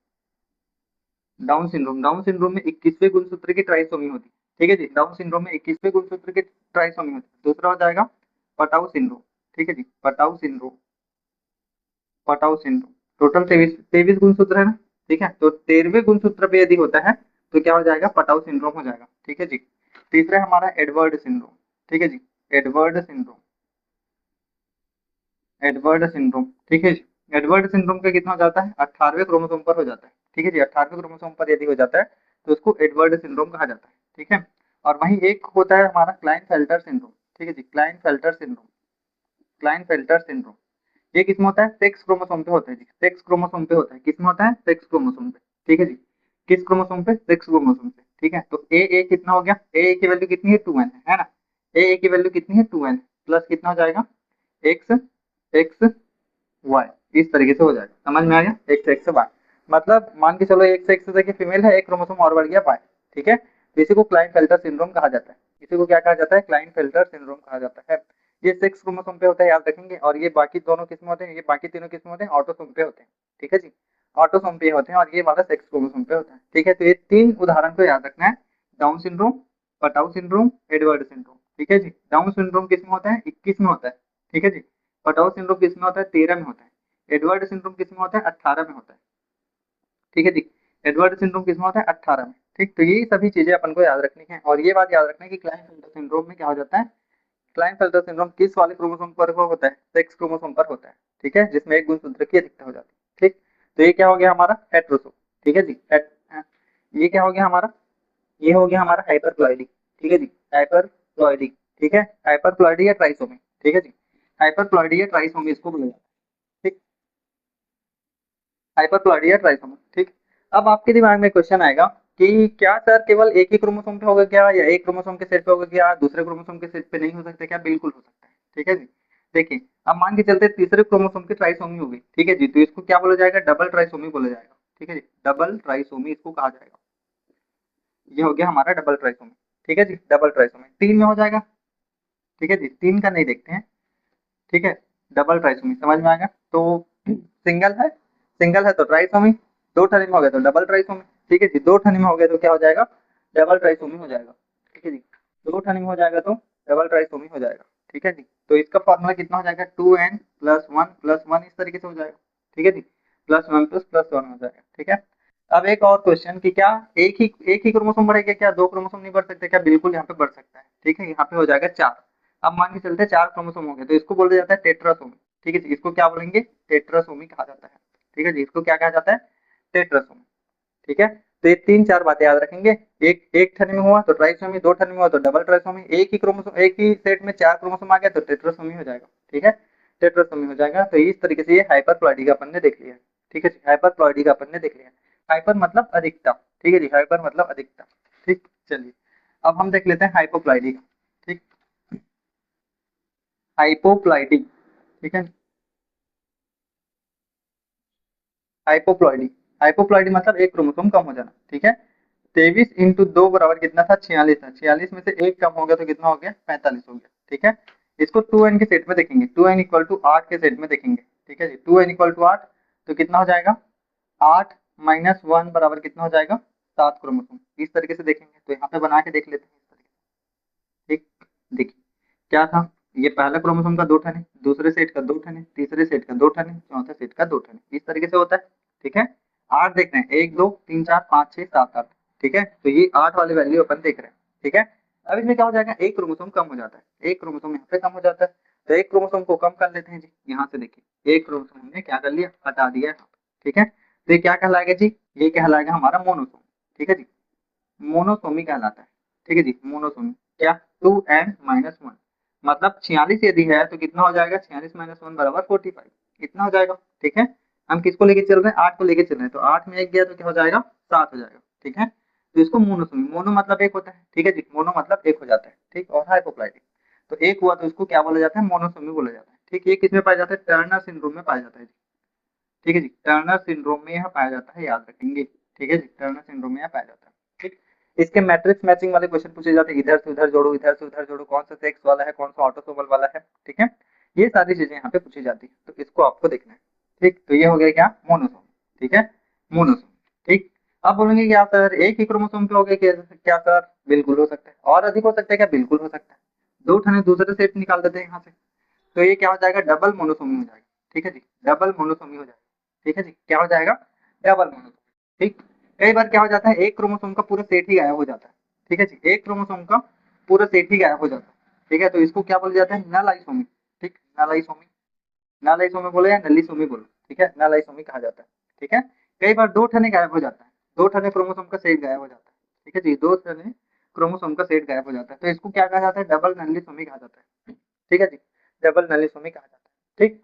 Speaker 1: डाउन सिंड्रोम, डाउन सिंड्रोम में 21वें गुणसूत्र की ट्राइसोमी होती है, ठीक है जी, डाउन सिंड्रोम में 21वें गुणसूत्र की ट्राइसोमी होती है। दूसरा हो जाएगा पटाउ सिंड्रोम, ठीक है जी, Patau syndrome, Patau syndrome. Total 23 गुणसूत्र है ना, ठीक है। तो 13वें गुणसूत्र पे यदि होता है तो क्या हो जाएगा, पटाउ सिंड्रोम हो जाएगा, ठीक है जी। तीसरा है हमारा एडवर्ड सिंड्रोम, ठीक है जी, एडवर्ड सिंड्रोम, एडवर्ड सिंड्रोम, ठीक है जी। एडवर्ड सिंड्रोम का कितना हो जाता है, 18वें क्रोमोसोम पर हो जाता है, ठीक है जी, 18वें क्रोमोसोम पर यदि हो जाता है तो उसको एडवर्ड सिंड्रोम कहा जाता है, ठीक है। और वहीं एक होता है हमारा क्लाइनफेल्टर सिंड्रोम, ठीक है जी, क्लाइनफेल्टर सिंड्रोम, क्लाइनफेल्टर सिंड्रोम। ये किसमें होता है, सेक्स क्रोमोसोम पे होता है जी, सेक्स क्रोमोसोम पे होता है, किसमें होता है, सेक्स क्रोमोसोम पे, ठीक है जी। किस क्रोमोसोम पे, सेक्स क्रोमोसोम पे, ठीक है। तो ए कितना हो गया, ए की वैल्यू कितनी है, 2n है ना, ए की वैल्यू कितनी है, 2n प्लस कितना हो जाएगा, एक्स एक्स वाई, इस तरीके से हो जाएगा, समझ में आ गया, एक्स वाई। मतलब मान के चलो एक्स एक्स देखिए फीमेल है, एक क्रोमोसोम और बढ़ गया वाई, ठीक है। तो इसी को क्लाइनफेल्टर सिंड्रोम कहा जाता है, इसी को क्या कहा जाता है, क्लाइनफेल्टर सिंड्रोम कहा जाता है। ये सेक्स क्रोमोसोम पे होता है, याद रखेंगे। और ये बाकी दोनों किस्म होते हैं, ये बाकी तीनों किस्म होते हैं ऑटोसोम पे होते हैं, ठीक है जी, ऑटोसोम पे होते हैं, और ये वाला सेक्स क्रोमोसोम पे होता है, ठीक है। तो ये तीन उदाहरण को याद रखना है, down syndrome, Patau syndrome, Edward syndrome, ठीक है जी। डाउन सिंड्रोम किस में होता है, 21 में होता है, ठीक है जी। पटाउ सिंड्रोम किस में होता है, 13 में होता है। एडवर्ड सिंड्रोम किस में होता है, 18 में होता है, ठीक है जी। एडवर्ड सिंड्रोम किस में होता है, 18 में, ठीक। तो ये सभी चीजें अपन को याद रखनी है, और ये बात याद रखना है कि क्लाइनफेल्टर सिंड्रोम में क्या हो जाता है, क्लाइनफेल्टर सिंड्रोम किस वाले क्रोमोसोम पर होता है, सेक्स क्रोमोसोम पर होता है, ठीक है, जिसमें एक गुणसूत्र की अधिकता हो जाती है, ठीक। तो ये क्या हो गया हमारा, हेट्रोसोम, ठीक है जी, ये क्या हो गया हमारा, ये हो गया हमारा हाइपरप्लॉइडी, ठीक है जी, हाइपरप्लॉइडी, ठीक है, हाइपरप्लॉइडी या ट्राइसोमी, ठीक है जी, हाइपरप्लॉइडी या ट्राइसोमी इसको बोला जाता है, ठीक, हाइपरप्लॉइडी या ट्राइसोमी, ठीक। अब आपके दिमाग में क्वेश्चन आएगा कि क्या सर केवल एक ही क्रोमोसोम पे होगा क्या, या एक क्रोमोसोम के सेट पे होगा क्या, दूसरे क्रोमोसोम के सेट पे नहीं हो सकता क्या, बिल्कुल हो सकता है, ठीक है जी। देखिए अब मान के चलते तीसरे क्रोमोसोम की ट्राइसोमी होगी, ठीक है जी, तो इसको क्या बोला जाएगा, डबल ट्राइसोमी बोला जाएगा, ठीक है जी, डबल ट्राइसोमी इसको कहा जाएगा। ये हो गया हमारा डबल ट्राइसोमी, ठीक है जी, डबल ट्राइसोमी 3 में हो जाएगा, ठीक है जी, 3 का नहीं देखते हैं, ठीक है, डबल ट्राइसोमी समझ में आएगा। तो सिंगल है तो ट्राइसोमी, 2 ठनी में हो गया तो डबल ट्राइसोमी, ठीक है जी, 2 ठनी में हो गया तो क्या हो जाएगा, डबल ट्राइसोमी हो जाएगा, ठीक है जी, 2 ठनी में हो जाएगा तो डबल ट्राइसोमी हो जाएगा, ठीक है जी। तो इसका फॉर्मूला कितना हो जाएगा, 2n प्लस 1 इस तरीके से हो जाएगा, ठीक है जी, +1 ++1 हो जाएगा, ठीक है। अब एक और क्वेश्चन कि क्या एक ही क्रोमोसोम बढ़ेगा क्या, 2 क्रोमोसोम नहीं बढ़ सकते क्या, बिल्कुल यहाँ पे बढ़ सकता है, ठीक है, यहाँ पे हो जाएगा 4। अब मान के चलते हैं 4 क्रोमोसोम हो गए तो इसको बोला जाता है टेट्रासोमी, ठीक है जी, इसको क्या बोलेंगे, टेट्रासोमी कहा जाता है, ठीक है जी, इसको क्या कहा जाता है, टेट्रासोमी, ठीक है। तो ये 3-4 बातें याद रखेंगे, एक एक ठनी में हुआ तो ट्राइसोमी, 2 ठनी में हुआ तो डबल ट्राइसोमी, एक ही क्रोमोसोम एक ही सेट में 4 क्रोमोसोम आ गया तो टेट्रासोमी हो जाएगा, ठीक है, टेट्रासोमी हो जाएगा। तो इस तरीके से ये हाइपरप्लॉइडी का अपन ने देख लिया, ठीक है जी, हाइपरप्लॉइडी का अपन ने देख लिया। हाइपर मतलब अधिकतम, ठीक है जी, हाइपर मतलब अधिकतम, ठीक। चलिए अब हम देख लेते हैं हाइपोप्लॉइडी का, ठीक, हाइपोप्लॉइडी, ठीक है, हाइपोप्लॉइडी, हाइपोप्लॉइडी मतलब एक क्रोमोसोम कम हो जाना, ठीक है। 23 इंटू 2 बराबर कितना था, 46 था, 46 में से एक कम हो गया तो कितना हो गया, 45 हो गया, ठीक है। इसको 2n के सेट में देखेंगे, 2n इक्वल टू 8 के सेट में देखेंगे, ठीक है जी, 2n इक्वल टू 8 तो कितना हो जाएगा, 8 माइनस 1 बराबर कितना हो जाएगा, 7 क्रोमोसोम, इस तरीके से देखेंगे। तो यहाँ पे बना के देख लेते हैं इस तरीके से, ठीक, देखिए क्या था, ये पहला क्रोमोसोम का 2 ठन है, दूसरे सेट का 2 ठन है, तीसरे सेट का 2 ठन है, चौथे सेट का 2 ठन है, इस तरीके से होता है, ठीक है। 8 देख रहे हैं, 1 2 3 4 5 6 7 8, ठीक है, तो ये 8 वाली वैल्यू अपन देख रहे हैं, ठीक है। अब इसमें क्या हो जाएगा, एक क्रोमोसोम कम हो जाता है, एक क्रोमोसोम यहाँ पे कम हो जाता है, तो एक क्रोमोसोम को कम कर लेते हैं जी, यहाँ से देखिए एक क्रोमोसोम हमने क्या कर लिया, हटा दिया है, ठीक है। तो ये क्या कहलाएगा जी, ये कहलाएगा हमारा मोनोसोम, ठीक है जी, मोनोसोमी कहलाता है, ठीक है जी, मोनोसोमी क्या, 2n-1 मतलब 46 यदि है तो कितना हो जाएगा, 46-1 बराबर 45, इतना हो जाएगा, ठीक है। हम किसको लेके चल रहे हैं, 8 को लेके चल रहे हैं, तो 8 में 1 गया तो क्या हो जाएगा, 7 हो जाएगा, ठीक है। तो इसको मोनोसोमी, मोनो मतलब एक होता है, ठीक है जी, मोनो मतलब एक हो जाता है, ठीक, और हाइपोप्लाइडिक तो एक हुआ तो इसको क्या बोला जाता है, मोनोसोमी बोला जाता है, ठीक। ये किसमें पाया जाता है, टर्नर सिंड्रोम में पाया जाता है, ठीक है जी, टर्नर सिंड्रोम में यह पाया जाता है, याद रखेंगे, ठीक है जी, टर्नर सिंड्रोम में यह पाया जाता है, ठीक। इसके मैट्रिक्स मैचिंग वाले क्वेश्चन पूछे जाते हैं, इधर से उधर जोड़ो, इधर से उधर जोड़ो, कौन सा सेक्स वाला है, कौन सा ऑटोसोमल वाला है, ठीक है, ये सारी चीजें यहाँ पे पूछी जाती है, तो इसको आपको देखना है, ठीक। तो ये हो गया क्या, मोनोसोम, ठीक है, मोनोसोम, ठीक। अब बोलेंगे क्या सर एक ही क्रोमोसोम पे हो गया, क्या सर, बिल्कुल हो सकता है, और अधिक हो सकता है क्या, बिल्कुल हो सकता है, 2 ठने दूसरे सेट निकाल देते हैं यहाँ से, तो ये क्या हो जाएगा, डबल मोनोसोमी हो जाएगा, ठीक है जी, डबल मोनोसोमी हो जाएगा, ठीक है जी, क्या हो जाएगा, डबल मोनोसोमी, ठीक। कई बार क्या हो जाता है, एक क्रोमोसोम का पूरा सेट ही गायब हो जाता है, ठीक है जी, एक क्रोमोसोम का पूरा सेट ही गायब हो जाता है, ठीक है, तो इसको क्या बोला जाता है, नल आइसोमी, ठीक, नल आइसोमी, नल आइसोमी बोलो या नलीसोमी बोलो, ठीक है, नल आइसोमी कहा जाता है, ठीक है। कई बार 2 ठने गायब हो जाता है, 2 ठने क्रोमोसोम का सेट गायब हो जाता है, ठीक है जी, 2 ठने क्रोमोसोम का सेट गायब हो जाता है, तो इसको क्या कहा जाता है, डबल नलीसोमी कहा जाता है, ठीक है जी, डबल नलीसोमी कहा जाता है, ठीक।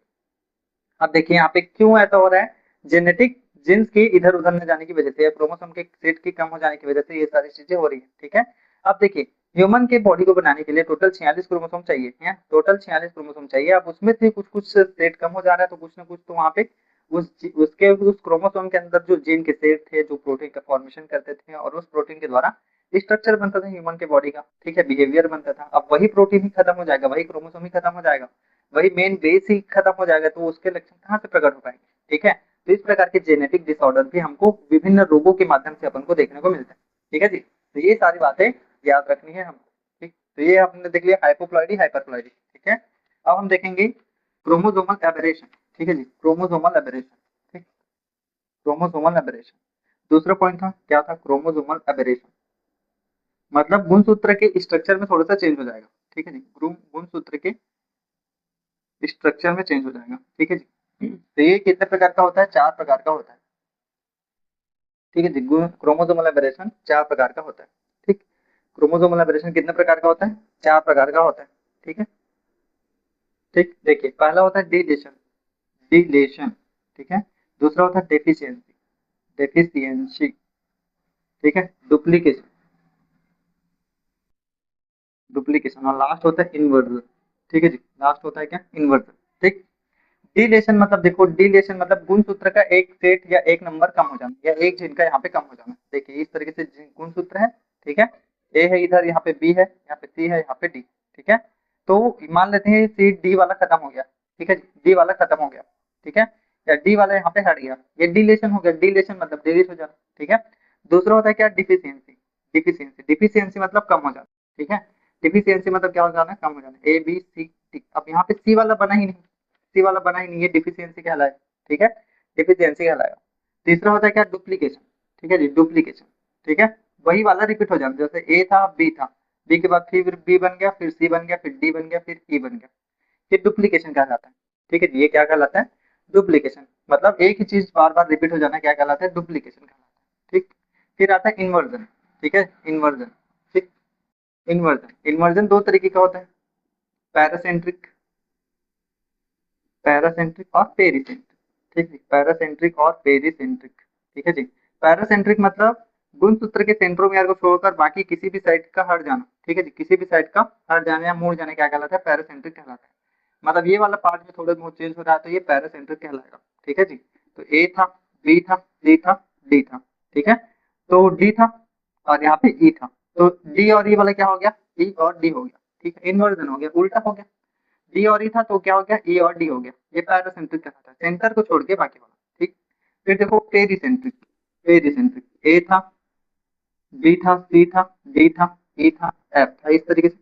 Speaker 1: अब देखिए यहाँ पे क्यों ऐसा हो रहा है, जेनेटिक जीन्स की इधर उधर न जाने की वजह से या क्रोमोसोम के सेट की कम हो जाने की वजह से ये सारी चीजें हो रही है, ठीक है। अब देखिए ह्यूमन के बॉडी को बनाने के लिए टोटल 46 क्रोमोसोम चाहिए है, टोटल 46 क्रोमोसोम चाहिए। अब उसमें से कुछ कुछ सेट कम हो जा रहा है तो कुछ ना कुछ तो वहाँ पे उस क्रोमोसोम के अंदर जो जीन के सेट थे जो प्रोटीन का फॉर्मेशन करते थे और उस प्रोटीन के द्वारा स्ट्रक्चर बनता था ह्यूमन के बॉडी का, ठीक है, बिहेवियर बनता था। अब वही प्रोटीन ही खत्म हो जाएगा, वही क्रोमोसोम ही खत्म हो जाएगा, वही मेन बेस ही खत्म हो जाएगा, तो उसके लक्षण कहाँ से प्रकट हो पाएंगे, ठीक है। तो इस प्रकार के जेनेटिक डिसऑर्डर भी हमको विभिन्न रोगों के माध्यम से अपन को देखने को मिलता है, ठीक है जी। तो ये सारी बातें याद रखनी है हमको, ठीक। तो ये हमने देख लिया हाइपोप्लॉइडी हाइपरप्लॉइडी, ठीक है। अब हम देखेंगे क्रोमोसोमल एबरेशन, ठीक है जी, क्रोमोसोमल एबरेशन, ठीक, क्रोमोसोमल एबरेशन। दूसरा पॉइंट था क्या था, क्रोमोसोमल एबरेशन मतलब गुणसूत्र के स्ट्रक्चर में थोड़ा सा चेंज हो जाएगा, ठीक है जी, गुणसूत्र के स्ट्रक्चर में चेंज हो जाएगा, ठीक है जी। तो ये कितने प्रकार का होता है, 4 प्रकार का होता है, ठीक है जी, क्रोमोसोमल एबरेशन 4 प्रकार का होता है, ठीक। क्रोमोसोमल एबरेशन कितने प्रकार का होता है, 4 प्रकार का होता है, ठीक है, ठीक। देखिए पहला होता है डिलेशन, डिलेशन, ठीक है। दूसरा होता है डेफिशिएंसी, डेफिशिएंसी, ठीक है। डुप्लीकेशन, डुप्लीकेशन, और लास्ट होता है इन्वर्जन, ठीक है जी, लास्ट होता है क्या, इन्वर्जन। ठीक, डिलेशन मतलब देखो, डिलेशन मतलब गुणसूत्र का एक सेट या एक नंबर कम हो जाना, या एक जिनका यहाँ पे कम हो जाना। देखिए इस तरीके से गुणसूत्र है, ठीक है, ए है इधर, यहाँ पे बी है, यहाँ पे सी है, यहाँ पे डी, ठीक है। तो मान लेते हैं सी डी वाला खत्म हो गया, ठीक है, डी वाला खत्म हो गया, ठीक है, या डी वाला यहाँ पे हट गया, ये डिलेशन हो गया। डिलेशन मतलब डिलीट हो जाना, ठीक है। दूसरा होता है क्या, डिफिशियंसी। डिफिशियंसी, डिफिशियंसी मतलब कम हो जाना, ठीक है। डिफिशियंसी मतलब क्या हो जाना, कम हो जाना, ए बी सी डी। अब यहाँ पे सी वाला बना ही नहीं, सी वाला बना ही नहीं, ये डिफिशियंसी कहलाएगा, ठीक है, डिफिशियंसी कहलाएगा। तीसरा होता है क्या, डुप्लीकेशन, ठीक है जी, डुप्लीकेशन, ठीक है, वही वाला रिपीट हो जाना, जैसे ए था बी था, बी के बाद फिर बी बन गया, फिर सी बन गया, फिर डी बन गया, फिर ई बन गया, ये डुप्लीकेशन कहलाता है, ठीक है जी, ये क्या कहलाता है, डुप्लीकेशन। मतलब एक ही चीज बार बार रिपीट हो जाना क्या कहलाता है, डुप्लीकेशन कहलाता है, ठीक। फिर आता है इन्वर्जन, ठीक है, इन्वर्जन, ठीक। इन्वर्जन, इन्वर्जन दो तरीके का होता है, पैरासेंट्रिक, पैरासेंट्रिक और पेरिसेंट्रिक, ठीक है, पैरासेंट्रिक और पेरिसेंट्रिक, ठीक है जी। पैरासेंट्रिक मतलब गुणसूत्र के सेंट्रोमियर को छोड़कर बाकी किसी भी साइड का हट जाना, ठीक है जी, किसी भी साइड का हट जाना या मुड़ जाना क्या कहलाता है, पैरासेंट्रिक कहलाता है। मतलब ये वाला पार्ट में थोड़ा बहुत चेंज हो रहा है तो ये पैरासेंट्रिक कहलाएगा, ठीक है जी। तो ए था, बी था, सी था, डी था, ठीक है, तो डी था और यहाँ पे ई था, तो डी और ई वाला क्या हो गया, ई और डी हो गया, ठीक है, इन्वर्जन हो गया, उल्टा हो गया। डी और ई था तो क्या हो गया, ई और डी हो गया, ये पैरासेंट्रिक कहलाता है, सेंटर को छोड़ के बाकी वाला, ठीक। फिर देखो पेरिसेंट्रिक, पेरिसेंट्रिक, ए था, बी था, सी था, डी था, ई था, एफ था, इस तरीके से।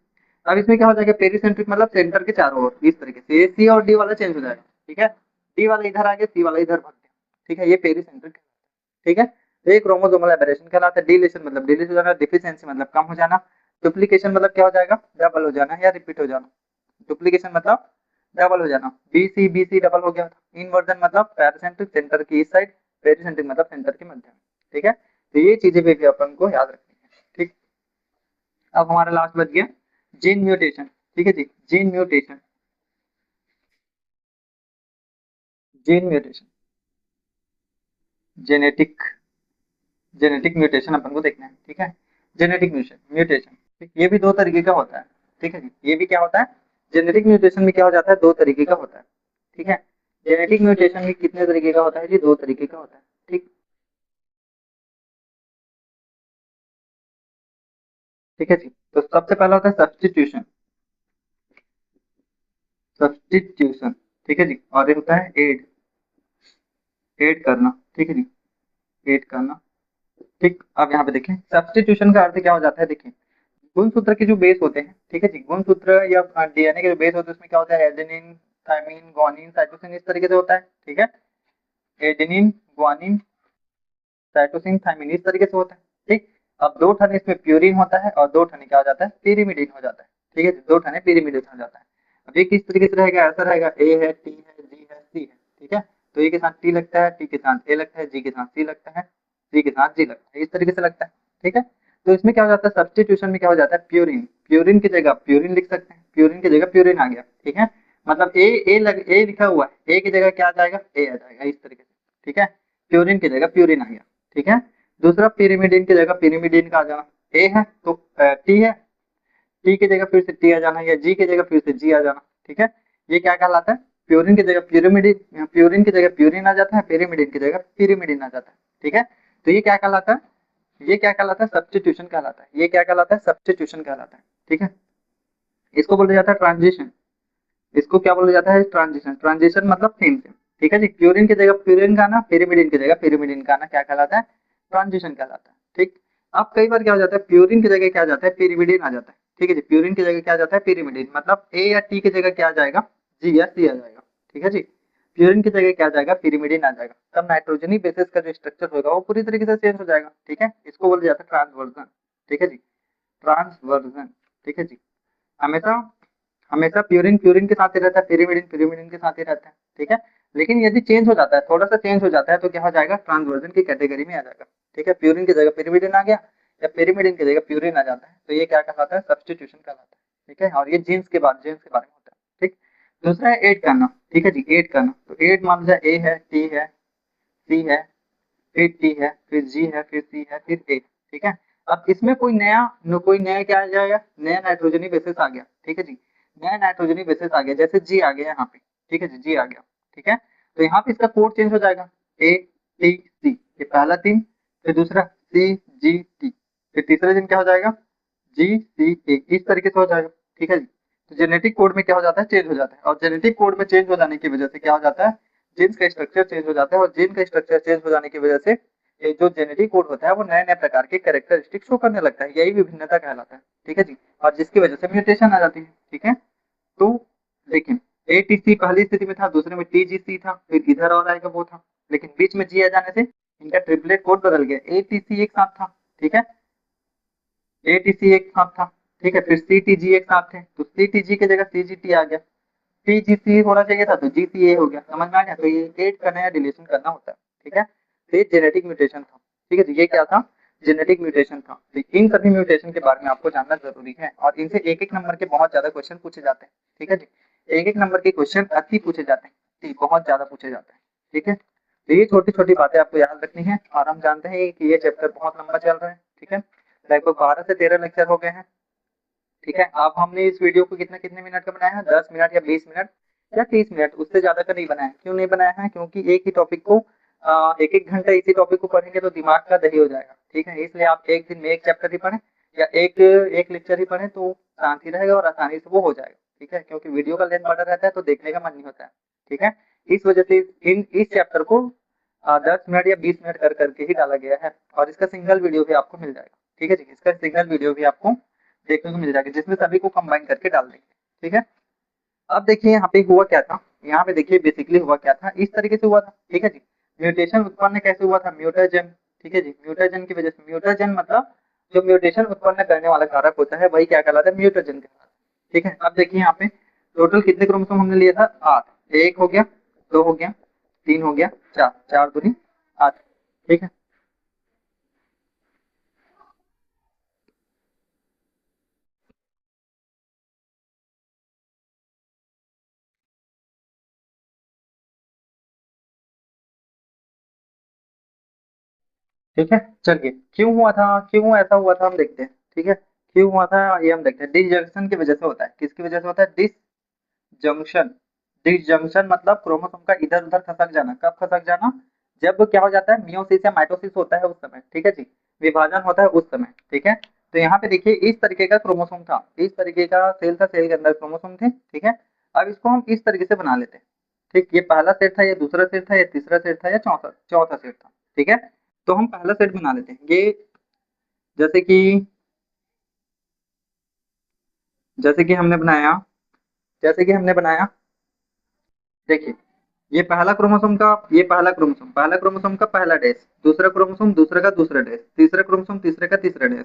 Speaker 1: अब इसमें क्या हो जाएगा, पेरिसेंट्रिक मतलब सेंटर के चारों ओर, इस तरीके से, ये सी और डी वाला चेंज हो जाएगा, ठीक है, डी वाला इधर आ गया, सी वाला इधर भाग गया, ठीक है, ये पेरिसेंट्रिक, ठीक है। तो ये क्रोमोसोमल एबेरेशन कहलाता है। डिलीशन मतलब डिलीट हो जाना, डिफिशियंसी मतलब कम हो जाना, डुप्लीकेशन मतलब क्या हो जाएगा, डबल हो जाना या रिपीट हो जाना। डुप्लीकेशन मतलब डबल हो जाना, बी सी डबल हो गया। इनवर्जन मतलब पैरासेंट्रिक सेंटर की इस साइड, पेरिसेंट्रिक मतलब सेंटर के मध्य में, ठीक है। तो ये चीजें भी अपन को याद रखनी है, ठीक। अब हमारा लास्ट बच गया जीन म्यूटेशन, ठीक है जी, gene mutation, gene mutation, genetic, genetic mutation अपन को देखना है, ठीक है। जेनेटिक म्यूटेशन, म्यूटेशन, ठीक, ये भी दो तरीके का होता है, ठीक है जी, ये भी क्या होता है, जेनेटिक म्यूटेशन में क्या हो जाता है, दो तरीके का होता है, ठीक है। जेनेटिक म्यूटेशन में कितने तरीके का होता है जी, दो तरीके का होता है, ठीक। ठीक है जी, तो सबसे पहला होता है सब्स्टिट्यूशन, सब्स्टिट्यूशन, ठीक है जी, और ये होता है एड, एड करना, ठीक है जी, एड करना, ठीक। अब यहाँ पे देखें सब्स्टिट्यूशन का अर्थ क्या हो जाता है, देखिए गुणसूत्र के जो बेस होते हैं, ठीक है जी, गुणसूत्र या डीएनए के जो बेस होते हैं उसमें क्या होता है, एडेनिन, थाइमिन, ग्वानिन, साइटोसिन, इस तरीके से होता है, ठीक है, एडेनिन, ग्वानिन, साइटोसिन, थाइमिन, इस तरीके से होता है, ठीक। अब दो ठने इसमें प्यूरिन होता है और दो ठने क्या हो जाता है, पिरिमिडिन हो जाता है, ठीक है, दो ठने पिरिमिडिन हो जाता है। अब ये किस तरीके से रहेगा, ऐसा रहेगा, ए है, टी है, जी है, सी है, ठीक है, तो ए के साथ टी लगता है, टी के साथ ए लगता है, जी के साथ सी लगता है, सी के साथ जी लगता है, इस तरीके से लगता है, ठीक है। तो इसमें क्या हो जाता है, सब्स्टिट्यूशन में क्या हो जाता है, प्यूरिन, प्यूरिन की जगह प्यूरिन लिख सकते हैं, प्यूरिन की जगह प्यूरिन आ गया, ठीक है। मतलब ए लिखा हुआ है, ए की जगह क्या आ जाएगा, ए आ जाएगा, इस तरीके से, ठीक है, प्यूरिन की जगह प्यूरिन आ गया, ठीक है। दूसरा पिरिमिडिन की जगह पिरिमिडिन का आ जाना, ए है तो टी है, टी की जगह फिर से टी आ जाना, या जी की जगह फिर से जी आ जाना, ठीक है। ये क्या कहलाता है, प्यूरिन की जगह प्यूरिमिडिन, प्यूरिन की जगह प्यूरिन आ जाता है, पिरिमिडिन की जगह पिरिमिडिन आ जाता है, ठीक है। तो ये क्या कहलाता है, ये क्या कहलाता है, सब्स्टिट्यूशन कहलाता है, ये क्या कहलाता है, सब्स्टिट्यूशन कहलाता है, ठीक है। इसको बोला जाता है ट्रांजिशन, इसको क्या बोला जाता है, ट्रांजिशन, ट्रांजिशन मतलब सेम सेम, ठीक है जी, प्यूरिन की जगह प्यूरिन का आना, पिरिमिडिन की जगह पिरिमिडिन का आना क्या कहलाता है, ट्रांजिशन कहलाता है, ठीक। अब कई बार क्या हो जाता है, प्यूरिन की जगह क्या आ जाता है, पिरिमिडिन आ जाता है, ठीक है जी, प्यूरिन की जगह क्या आ जाता है, पिरिमिडिन, मतलब ए या टी की जगह क्या आ जाएगा, जी या सी आ जाएगा, ठीक है जी। प्यूरिन की जगह क्या आ जाएगा, पिरिमिडिन आ जाएगा, तब नाइट्रोजनी बेसिस का जो स्ट्रक्चर होगा वो पूरी तरीके से चेंज हो जाएगा, ठीक है, इसको बोला जाता है ट्रांसवर्जन, ठीक है जी, ट्रांसवर्जन, ठीक है जी। हमेशा हमेशा प्यूरिन प्यूरिन के साथ ही रहता है, पिरिमिडिन पिरिमिडिन के साथ ही रहता है, ठीक है। लेकिन यदि चेंज हो जाता है, थोड़ा सा चेंज हो जाता है तो क्या हो जाएगा, ट्रांसवर्जन की कैटेगरी में आ जाएगा, ठीक है। प्यूरिन की जगह पिरिमिडिन आ गया या पिरिमिडिन की जगह प्यूरिन आ जाता है तो ये क्या कहलाता है, सब्स्टिट्यूशन कहलाता है, ठीक है। और ये जीन्स के बारे में होता है, ठीक। दूसरा है ऐड करना, ठीक है जी, ऐड करना, तो ऐड मान लीजिए ए है, टी है, सी है, फिर टी है, फिर जी है, फिर सी है, फिर ए, ठीक है। अब इसमें कोई नया क्या आ जाएगा, नया नाइट्रोजनी बेसिस आ गया, ठीक है जी। नया नाइट्रोजनी बेसिस आ गया, जैसे जी आ गया यहाँ पे, ठीक है जी, जी आ गया, ठीक है। तो यहाँ पे इसका कोड चेंज हो जाएगा, ए टी सी, ये पहला तीन, फिर दूसरा सी जी टी, फिर तीसरे दिन क्या हो जाएगा, जी सी ए, इस तरीके से हो जाएगा, ठीक है जी। तो जेनेटिक कोड में क्या हो जाता है, चेंज हो जाता है, और जेनेटिक कोड में चेंज हो जाने की वजह से क्या हो जाता है, जीन्स का स्ट्रक्चर चेंज हो जाता है, और जीन का स्ट्रक्चर चेंज हो जाने की वजह से ये जो जेनेटिक कोड होता है वो नए नए प्रकार के कैरेक्टरिस्टिक शो करने लगता है, यही विभिन्नता कहलाता है, ठीक है जी। और जिसकी वजह से म्यूटेशन आ जाती है, ठीक है। तो देखिए, एटीसी पहली स्थिति में था, दूसरे में टीजीसी था, फिर इधर और आएगा वो था, लेकिन बीच में जी आ जाने से इनका ट्रिपलेट कोड बदल गया, एटीसी एक साथ था, ठीक है, एटीसी एक साथ था, ठीक है, फिर सीटीजी एक साथ थे, तो सीटीजी की जगह सीजीटी आ गया, टीजीसी होना चाहिए था तो जीसीए हो गया, समझ में आ गया। तो ये एट का नया डिलीशन करना होता है, ठीक है। तो ये जेनेटिक म्यूटेशन था, ठीक है, तो ये क्या था, जेनेटिक म्यूटेशन था। तो इन सभी म्यूटेशन के बारे में आपको जानना जरूरी है, और इनसे एक एक नंबर के बहुत ज्यादा क्वेश्चन पूछे जाते हैं, ठीक है जी। एक एक नंबर के क्वेश्चन अति पूछे जाते हैं, ठीक, बहुत ज्यादा पूछे जाते हैं, ठीक है। तो ये छोटी छोटी बातें आपको याद रखनी है, और हम जानते हैं कि ये चैप्टर बहुत लंबा चल रहा है, ठीक है, लगभग 12 से 13 लेक्चर हो गए हैं, ठीक है। अब हमने इस वीडियो को कितने कितने मिनट का बनाया है, 10 मिनट या 20 मिनट या 30 मिनट, उससे ज्यादा का नहीं बनाया। क्यों नहीं बनाया है, क्योंकि एक ही टॉपिक को एक एक घंटा इसी टॉपिक को पढ़ेंगे तो दिमाग का दही हो जाएगा, ठीक है। इसलिए आप एक दिन में एक चैप्टर ही पढ़ें, या एक एक लेक्चर ही पढ़ें, तो शांति रहेगा और आसानी से वो हो जाएगा, ठीक है। क्योंकि वीडियो का लेंथ बड़ा रहता है तो देखने का मन नहीं होता है, ठीक है। इस वजह से इस चैप्टर को 10 मिनट या 20 मिनट कर करके ही डाला गया है, और इसका सिंगल वीडियो भी आपको मिल जाएगा, ठीक है जी। इसका सिंगल वीडियो भी आपको देखने को मिल जाएगा, जिसमें सभी को कंबाइन करके डाल देंगे, ठीक है। अब देखिए यहाँ पे हुआ क्या था, यहाँ पे देखिए बेसिकली हुआ क्या था, इस तरीके से हुआ था, ठीक है जी। म्यूटेशन उत्पन्न कैसे हुआ था, म्यूटाजन, ठीक है जी, म्यूटाजन की वजह से, म्यूटाजन मतलब जो म्यूटेशन उत्पन्न करने वाला कारक होता है वही क्या कहलाता है, म्यूटाजन कहलाता है, ठीक है। अब देखिए यहाँ पे टोटल कितने क्रोमोसोम हमने लिया था, 8, एक हो गया, दो हो गया, तीन हो गया, चार, चार दूनी 8, ठीक है। ठीक है, चलिए क्यों हुआ था, क्यों ऐसा हुआ था हम देखते हैं, ठीक है। क्यों हुआ था ये हम देखते हैं, डिसजंक्शन की वजह से होता है, किसकी वजह से होता है, डिसजंक्शन। डिसजंक्शन मतलब क्रोमोसोम का इधर उधर खसक जाना, कब खसक जाना, जब क्या हो जाता है, मियोसिस या माइटोसिस होता है उस समय, ठीक है जी, विभाजन होता है उस समय, ठीक है। तो यहाँ पे देखिए इस तरीके का क्रोमोसोम था, इस तरीके का सेल था, सेल के अंदर क्रोमोसोम थे, ठीक है। अब इसको हम इस तरीके से बना लेते हैं, ठीक, ये पहला सेट था, ये दूसरा सेट था, ये तीसरा सेट था, या चौथा चौथा सेट था, ठीक है। तो हम पहला सेट बना लेते हैं, ये जैसे कि जैसे कि हमने बनाया जैसे कि हमने बनाया, देखिए ये पहला क्रोमोसोम का, ये पहला क्रोमोसोम का पहला डैश, दूसरा क्रोमोसोम दूसरे का दूसरा डैश, तीसरा क्रोमोसोम तीसरे का तीसरा डैश,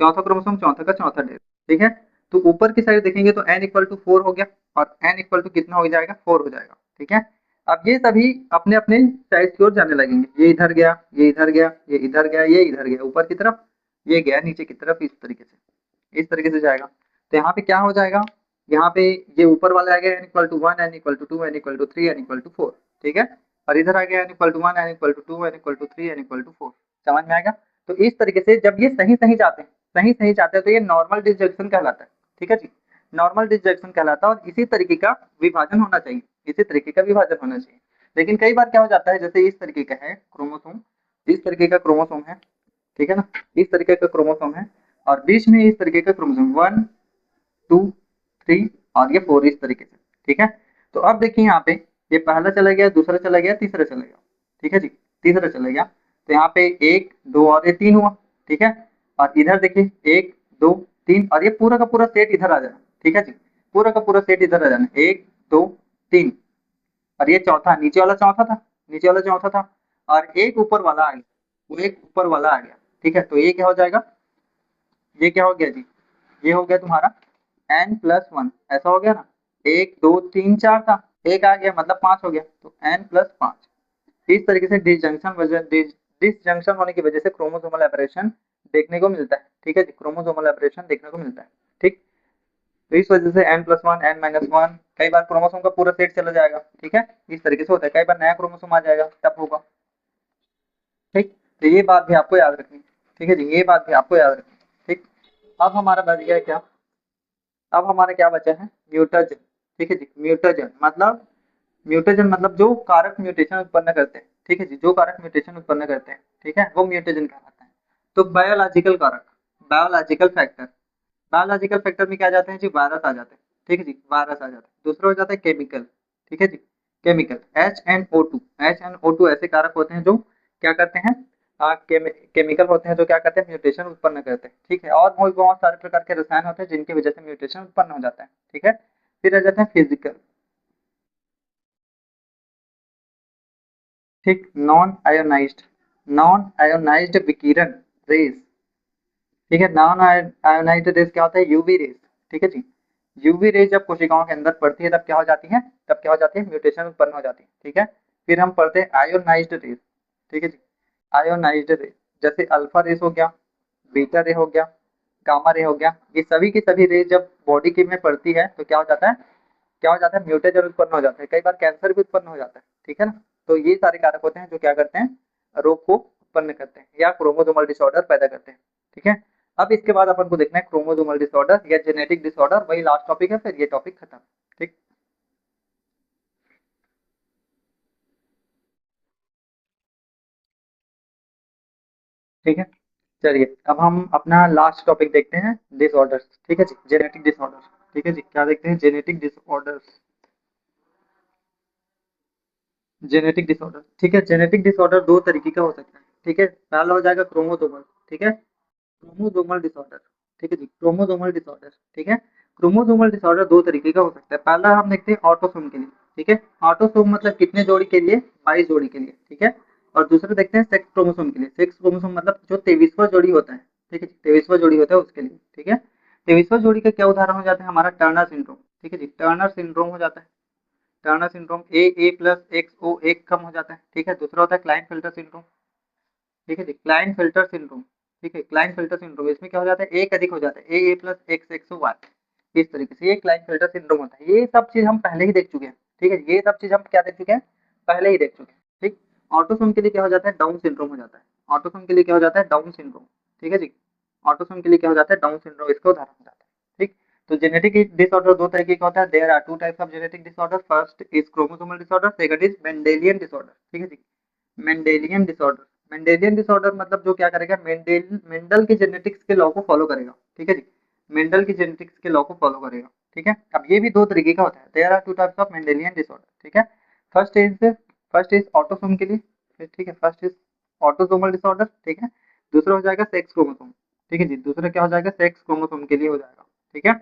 Speaker 1: चौथा क्रोमोसोम चौथा का चौथा डैश, ठीक है। तो ऊपर की साइड देखेंगे तो n इक्वल टू 4 हो गया, और n इक्वल टू कितना हो जाएगा, 4 हो जाएगा, ठीक है। अब ये सभी अपने अपने साइड की ओर जाने लगेंगे, ये इधर गया, ये इधर गया, ये इधर गया, ये इधर गया ऊपर की तरफ, ये गया नीचे की तरफ, इस तरीके से जाएगा। तो यहाँ पे क्या हो जाएगा, यहाँ पे ये ऊपर वाला आ गया n equal to 1, n equal to 2, n equal to 3, n equal to 4, ठीक है। और इधर आ गया n equal to 1, n equal to 2, n equal to 3, n equal to 4, समझ में आएगा। तो इस तरीके से जब ये सही सही जाते हैं, सही सही जाते हैं, तो ये नॉर्मल डिसजंक्शन कहलाता है, ठीक है जी, नॉर्मल डिसजंक्शन कहलाता है। और इसी तरीके का विभाजन होना चाहिए, इसी तरीके का विभाजन होना चाहिए। लेकिन कई बार क्या हो जाता है, जैसे इस तरीके का है क्रोमोसोम, इस तरीके का क्रोमोसोम है, ठीक है ना, इस तरीके का क्रोमोसोम है, और बीच में इस तरीके का क्रोमोसोम 1 2 3 और ये 4, इस तरीके से, ठीक है। तो अब देखिए यहाँ पे ये पहला चला गया, दूसरा चला गया, तीसरा चला गया, ठीक है जी, तीसरा चला गया। तो यहाँ पे एक दो और ये तीन हुआ, ठीक है। और इधर देखिए एक दो तीन, और ये पूरा का पूरा सेट इधर आ जाना, ठीक है जी, पूरा का पूरा सेट इधर आ जाना, एक दो तीन, और ये चौथा, नीचे वाला चौथा था, नीचे वाला चौथा था, और एक ऊपर वाला आ गया, वो एक ऊपर वाला आ गया, ठीक है। तो ये क्या हो जाएगा, ये क्या हो गया जी, ये हो गया तुम्हारा n+1, ऐसा हो गया ना, एक दो तीन चार था, एक आ गया मतलब 5 हो गया, तो n+5। इस तरीके से डिसजंक्शन होने की वजह से क्रोमोसोमल एबरेशन देखने को मिलता है, ठीक है जी, क्रोमोसोमल एबरेशन देखने को मिलता है, ठीक। तो इस वजह से n+1 n-1, कई बार क्रोमोसोम का पूरा सेट चला जाएगा, ठीक है, इस तरीके से होता है, कई बार नया क्रोमोसोम आ जाएगा तब होगा, ठीक। तो ये बात भी आपको याद रखनी है, ठीक है जी, ये बात भी आपको याद रखनी है, ठीक। अब हमारा बच गया क्या, अब हमारा क्या बचा है, म्यूटाजन। ठीक है जी, म्यूटाजन मतलब, म्यूटेशन मतलब जो कारक म्यूटेशन उत्पन्न करते हैं। ठीक है जी, जो कारक म्यूटेशन उत्पन्न करते हैं, ठीक है, वो म्यूटेशन कहलाता है। तो बायोलॉजिकल कारक, बायोलॉजिकल फैक्टर, बायोलॉजिकल फैक्टर में क्या आ जाते हैं जी, वायरस आ जाते हैं। ठीक है जी, वायरस आ जाते हैं। दूसरा हो जाता है केमिकल। ठीक है जी, केमिकल HNO2, HNO2 ऐसे कारक होते हैं जो क्या करते हैं, केमिकल होते हैं जो क्या करते हैं, म्यूटेशन उत्पन्न करते हैं। ठीक है, और बहुत सारे प्रकार के रसायन होते हैं जिनकी वजह से म्यूटेशन उत्पन्न हो जाता है। ठीक है, फिर आ जाते हैं फिजिकल। ठीक, नॉन आयोनाइज्ड, नॉन आयोनाइज्ड विकिरण रेज। ठीक है, नॉन आयोनाइज्ड रेज क्या होता है, यूवी रेज। ठीक है जी, यूवी रेज जब कोशिकाओं के अंदर पड़ती है तब क्या हो जाती है, तब क्या हो जाती है, म्यूटेशन उत्पन्न हो जाती है। ठीक है, फिर हम पढ़ते हैं आयोनाइज्ड रेज। ठीक है जी, आयोनाइज्ड रेज जैसे अल्फा रेज हो गया, बीटा रे हो गया, गामा रे हो गया, ये सभी की सभी रेज जब बॉडी के में पड़ती है तो क्या हो जाता है, क्या हो जाता है, म्यूटेशन उत्पन्न हो जाता है। कई बार कैंसर भी उत्पन्न हो जाता है। ठीक है ना, तो ये सारे कारक होते हैं जो क्या करते हैं, रोग को उत्पन्न करते हैं या क्रोमोसोमल डिसऑर्डर पैदा करते हैं। ठीक है, अब इसके बाद अपन को देखना है क्रोमोसोमल डिसऑर्डर या जेनेटिक डिसऑर्डर, वही लास्ट टॉपिक है, फिर ये टॉपिक खत्म। ठीक, ठीक है, चलिए अब हम अपना लास्ट टॉपिक देखते हैं, डिसऑर्डर्स। ठीक है जी, जेनेटिक डिसऑर्डर। ठीक है जी, क्या देखते हैं, जेनेटिक डिसऑर्डर्स, जेनेटिक डिसऑर्डर। ठीक है, जेनेटिक डिसऑर्डर दो तरीके का हो सकता है। ठीक है, पहला हो जाएगा क्रोमोसोमल। ठीक है, क्रोमोसोमल डिसऑर्डर। ठीक है जी, क्रोमोसोमल डिसऑर्डर। ठीक है, क्रोमोसोमल डिसऑर्डर दो तरीके का हो सकता है। पहला हम देखते हैं ऑटोसोम के लिए। ठीक है, ऑटोसोम मतलब कितने जोड़ी के लिए, 22 जोड़ी के लिए। ठीक है, और दूसरा देखते हैं सेक्स क्रोमोसोम के लिए। सेक्स क्रोमोसोम मतलब जो 23वां जोड़ी होता है। ठीक है, 23वां जोड़ी होता है उसके लिए। ठीक है, 23वां जोड़ी का क्या उदाहरण हो जाता है, हमारा टर्नर सिंड्रोम। ठीक है जी, टर्नर सिंड्रोम हो जाता है। टर्नर सिंड्रोम ए प्लस एक्स ओ एक कम हो जाता है। ठीक है, दूसरा होता है क्लाइन फिल्टर सिंड्रोम। ठीक है जी, क्लाइन फिल्टर सिंड्रोम। ठीक है, क्लाइन फिल्टर सिंड्रोम, इसमें क्या हो जाता है, एक अधिक हो जाता है, ए प्लस एक्स एक्स वाई। इस तरीके से ये क्लाइन फिल्टर सिंड्रोम होता है। ये सब चीज हम पहले ही देख चुके हैं। ठीक है, ये सब चीज हम क्या देख चुके हैं, पहले ही देख चुके हैं। ठीक, ऑटोसोम के लिए क्या हो जाता है, डाउन सिंड्रोम हो जाता है। ऑटोसोम के लिए क्या हो जाता है, डाउन सिंड्रोम। ठीक है जी, ऑटोसोम के लिए क्या हो जाता है, डाउन सिंड्रोम, इसका उदाहरण हो जाता है। ठीक, तो जेनेटिक डिसऑर्डर दो तरीके का होता है, there are two types of genetic disorder, first is chromosomal disorder, second is Mendelian disorder. ठीक है जी, मेंडेलियन डिसऑर्डर, मेंडेलियन डिसऑर्डर मतलब जो क्या करेगा, मेंडल के जेनेटिक्स के लॉ को फॉलो करेगा। ठीक है जी, मेंडल की जेनेटिक्स के लॉ को फॉलो करेगा। ठीक है, अब ये भी दो तरीके का होता है, there are two types of Mendelian disorder. ठीक है, first is first is autosome के लिए। ठीक है, फर्स्ट इज ऑटोसोमल डिसऑर्डर। ठीक है, दूसरा हो जाएगा सेक्स क्रोमोसोम। ठीक है जी, दूसरा क्या हो जाएगा, सेक्स क्रोमोसोम के लिए हो जाएगा। ठीक है,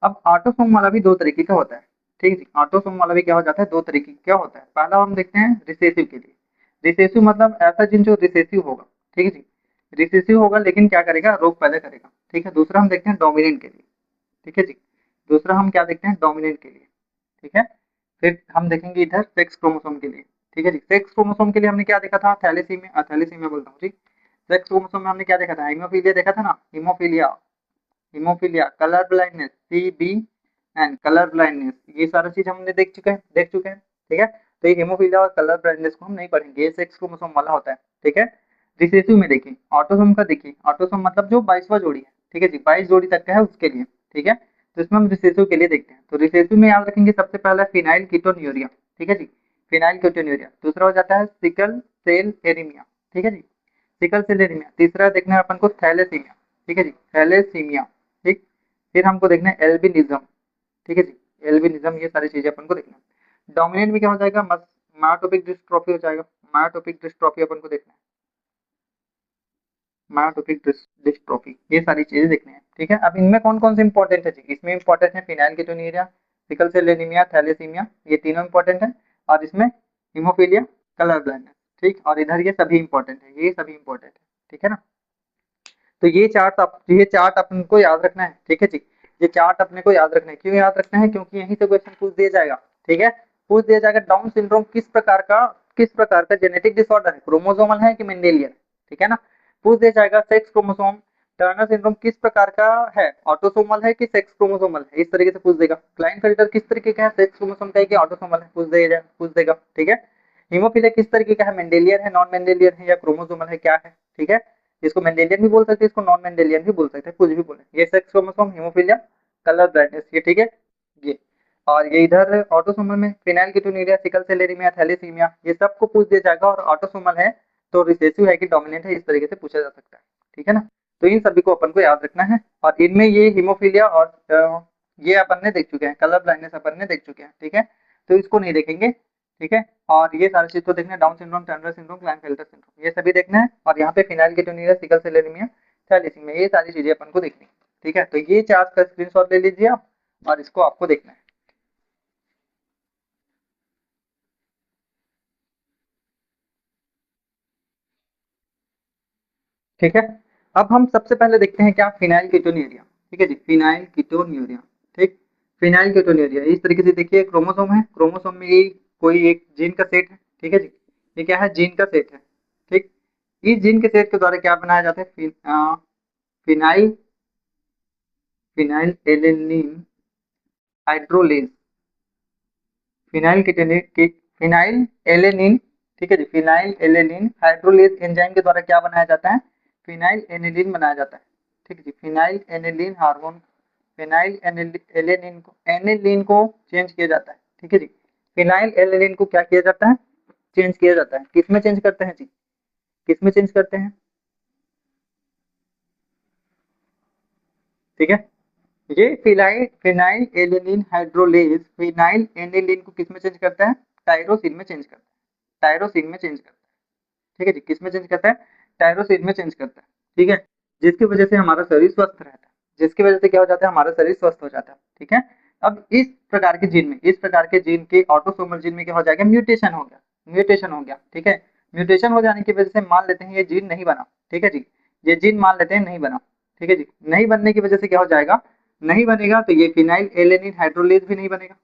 Speaker 1: अब ऑटोसोम वाला भी दो तरीके का होता है। ठीक है जी, ऑटोसोम वाला भी क्या हो जाता है, दो तरीके का होता है। पहला हम देखते हैं रिसेसिव के लिए। रिसेसिव मतलब ऐसा जीन जो रिसेसिव होगा। ठीक है जी, रिसेसिव होगा लेकिन क्या करेगा, रोग पैदा करेगा। ठीक है, दूसरा हम देखते हैं डोमिनेंट के लिए। ठीक है जी, दूसरा हम क्या देखते हैं, डोमिनेंट के लिए। ठीक है, फिर हम देखेंगे इधर सेक्स क्रोमोसोम के लिए। ठीक है जी, सेक्स क्रोमोसोम के लिए हमने क्या देखा था, थैलेसीमिया, थैलेसीमिया बोलता हूँ जी। सेक्स क्रोमोसोम में हमने क्या देखा था, हीमोफीलिया देखा था ना, haemophilia, haemophilia, colour blindness, CBN, colour blindness, ये सारा चीज हमने देख चुके हैं। ठीक है, तो ये हीमोफीलिया और कलर ब्लाइंडनेस को हम नहीं पढ़ेंगे, ये सेक्स क्रोमोसोम वाला होता है। ठीक है, रिसेसिव में देखिए, ऑटोसोम का देखिए, ऑटोसोम मतलब जो 22वां जोड़ी है। ठीक है जी, 22 जोड़ी तक का है उसके लिए। ठीक है, तो इसमें हम रिसेसिव के लिए देखते हैं। तो रिसेसिव में याद रखेंगे सबसे पहला फिनाइल कीटोन्यूरिया। ठीक है जी, फिनाइल कीटोन्यूरिया। दूसरा हो जाता है सिकल सेल एनीमिया। ठीक है जी, सिकल सेल एनीमिया। तीसरा देखना है अपन को थैलेसीमिया। ठीक है जी, थैलेसीमिया। ठीक, फिर हमको देखना है एल्बिनिज्म। ठीक है जी, एल्बिनिज्म, ये सारी चीजें अपन को देखना है। डोमिनेंट में क्या हो जाएगा, मायोटोपिक डिस्ट्रोफी हो जाएगा। मायोटोपिक डिस्ट्रोफी अपन को देखना है, मायोटोपिक डिस्ट्रोफी, ये सारी चीजें देखनी है। ठीक है, अब इनमें कौन कौन से इंपॉर्टेंट है जी, इसमें इंपॉर्टेंट है phenylketonuria, sickle cell anaemia, thalassaemia, ये तीनों इंपॉर्टेंट है। और इसमें हीमोफीलिया, कलर ब्लाइंडनेस। ठीक, और इधर ये सभी इंपॉर्टेंट है, ये सभी इंपॉर्टेंट है। ठीक है ना, तो ये चार्ट अपन को याद रखना है। ठीक है जी, ये चार्ट अपने को याद रखना है। क्यों याद रखना है, क्योंकि यहीं से क्वेश्चन पूछ दिया जाएगा। ठीक है, पूछ दिया जाएगा डाउन सिंड्रोम किस प्रकार का जेनेटिक डिसऑर्डर है, क्रोमोसोमल है कि मेंडेलियन। ठीक है ना, पूछ दिया जाएगा सेक्स क्रोमोसोम, टर्नर सिंड्रोम किस प्रकार का है, ऑटोसोमल है कि सेक्स क्रोमोसोमल है, इस तरीके से पूछ देगा। क्लाइन फिल्टर किस तरीके का है, सेक्स क्रोमोसोम का है कि ऑटोसोमल है, पूछ देगा। ठीक है, हीमोफीलिया किस तरीके का है, मेंडेलियन है, नॉन मेंडेलियन है या क्रोमोसोमल है, क्या है। ठीक है, इसको मेंडेलियन भी बोल सकते हैं, इसको नॉन मेंडेलियन भी बोल सकते हैं, कुछ भी बोले। ये sex chromosome, haemophilia, colour brightness, ये ठीक है ये। और ये इधर ऑटोसोमल में phenylketonuria, sickle cell anaemia, thalassaemia, ये सबको पूछ दिया जाएगा। और ऑटोसोमल है तो रिसेसिव है कि डोमिनेंट है, इस तरीके से पूछा जा सकता है, ठीक है ना। तो इन सभी को अपन को याद रखना है। और इनमें ये हीमोफीलिया और ये अपन ने देख चुके हैं, कलर ब्लाइंडनेस अपन ने देख चुके हैं, ठीक है। तो इसको नहीं देखेंगे, ठीक है। और ये सारी चीज को देखना है, down syndrome, Turner syndrome, Klinefelter syndrome, ये सभी देखना है। और यहाँ पे phenylketonuria, sickle cell anaemia, thalassaemia, ये सारी चीजें अपन को देखनी है, ठीक है। तो ये चार्ट का स्क्रीनशॉट ले लीजिए आप, और इसको आपको देखना है। ठीक है। अब हम सबसे पहले देखते हैं क्या, फिनाइल कीटोन्यूरिया, ठीक है जी, फिनाइल कीटोन्यूरिया। ठीक, फिनाइल कीटोन्यूरिया इस तरीके से देखिए, क्रोमोसोम है, क्रोमोसोम में ये कोई एक जीन का सेट है, ठीक है जी। ये क्या है, जीन का सेट है, ठीक। इस जीन के सेट के द्वारा क्या बनाया जाता है, phenyl phenyl alanine hydrolase, phenyl alanine, ठीक है जी, फिनाइल एलेनिन हाइड्रोलेज एंजाइम के द्वारा क्या बनाया जाता है, फिनाइल एनिलीन बनाया जाता है, ठीक है जी। Phenyl aniline hormone, phenyl alanine को, एनिलीन को चेंज किया जाता है, ठीक है जी। फिनाइल एलेनिन को क्या किया जाता है, चेंज किया जाता है। किसमें चेंज करते हैं जी, किसमें चेंज करते हैं, ठीक है। ये phenyl alanine hydrolase phenyl aniline को किसमें चेंज करता है, टायरोसिन में चेंज करता है, टायरोसिन में चेंज करता है, ठीक है जी। किसमें चेंज करता है, टायरोसिन में चेंज करता है, ठीक है। जिसकी वजह से हमारा शरीर स्वस्थ रहता है, जिसकी वजह से क्या हो जाता है, हमारा शरीर स्वस्थ हो जाता है, ठीक है। अब इस प्रकार के जीन में, इस प्रकार के जीन के ऑटोसोमल जीन में क्या हो जाएगा, म्यूटेशन हो गया, म्यूटेशन हो गया, ठीक है। म्यूटेशन हो जाने की वजह से मान लेते हैं ये जीन नहीं बना, ठीक है जी, ये जीन मान लेते हैं नहीं बना, ठीक है जी। नहीं बनने की वजह से क्या हो जाएगा, नहीं बनेगा तो ये फिनाइल एलेनिन हाइड्रोलेज भी नहीं बनेगा,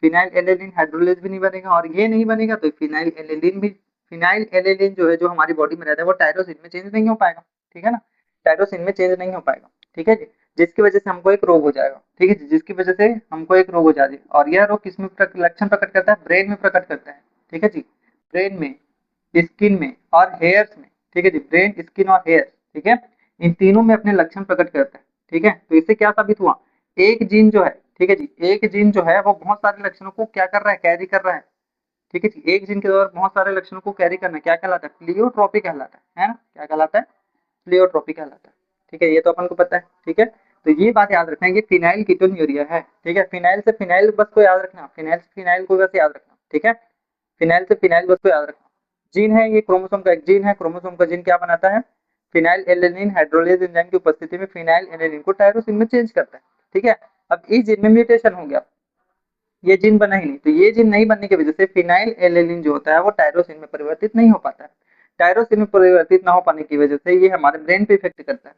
Speaker 1: फिनाइल एलेनिन हाइड्रोलेज भी नहीं बनेगा। और ये नहीं बनेगा तो फिनाइल एलेनिन भी, फिनाइल एलेनिन जो है, जो हमारी बॉडी में रहता है, वो टायरोसिन में चेंज नहीं हो पाएगा, ठीक है ना, टायरोसिन में चेंज नहीं हो पाएगा, ठीक है जी। जिसकी वजह से हमको एक रोग हो जाएगा, ठीक है जी, जिसकी वजह से हमको एक रोग हो जाएगी। और यह रोग किसमें लक्षण प्रकट करता है, ब्रेन में प्रकट करता है, ठीक है जी, ब्रेन में, स्किन में और हेयर्स में, ठीक है जी, ब्रेन, स्किन और हेयर, ठीक है, इन तीनों में अपने लक्षण प्रकट करता है, ठीक है। तो इससे क्या साबित हुआ, एक जीन जो है, ठीक है जी, एक जीन जो है वो बहुत सारे लक्षणों को क्या कर रहा है, कैरी कर रहा है, ठीक है जी। एक जीन के द्वारा बहुत सारे लक्षणों को कैरी करना क्या कहलाता है, प्लियोट्रॉपी कहलाता है ना, क्या कहलाता है, प्लियोट्रॉपी कहलाता है, ठीक है। ये तो अपन को पता है, ठीक है। तो ये बात याद रखना है, ये फिनाइल कीटोन्यूरिया है, ठीक है। फिनाइल से फिनाइल बस को याद रखना, फिनाइल से फिनाइल को बस याद रखना, ठीक है। फिनाइल से फिनाइल बस को याद रखना। जीन है, ये क्रोमोसोम का एक जीन है, क्रोमोसोम का जीन क्या बनाता है, फिनाइल एलेनिन हाइड्रोलेज एंजाइम की उपस्थिति में फिनाइल एलेनिन को टायरोसिन में चेंज करता है, ठीक है। अब इस जीन में म्यूटेशन हो गया, ये जीन बना ही नहीं, तो ये जीन नहीं बनने की वजह से फिनाइल एलेनिन जो होता है वो टायरोसिन में परिवर्तित नहीं हो पाता है। टायरोसिन में परिवर्तित ना हो पाने की वजह से ये हमारे ब्रेन पे इफेक्ट करता है,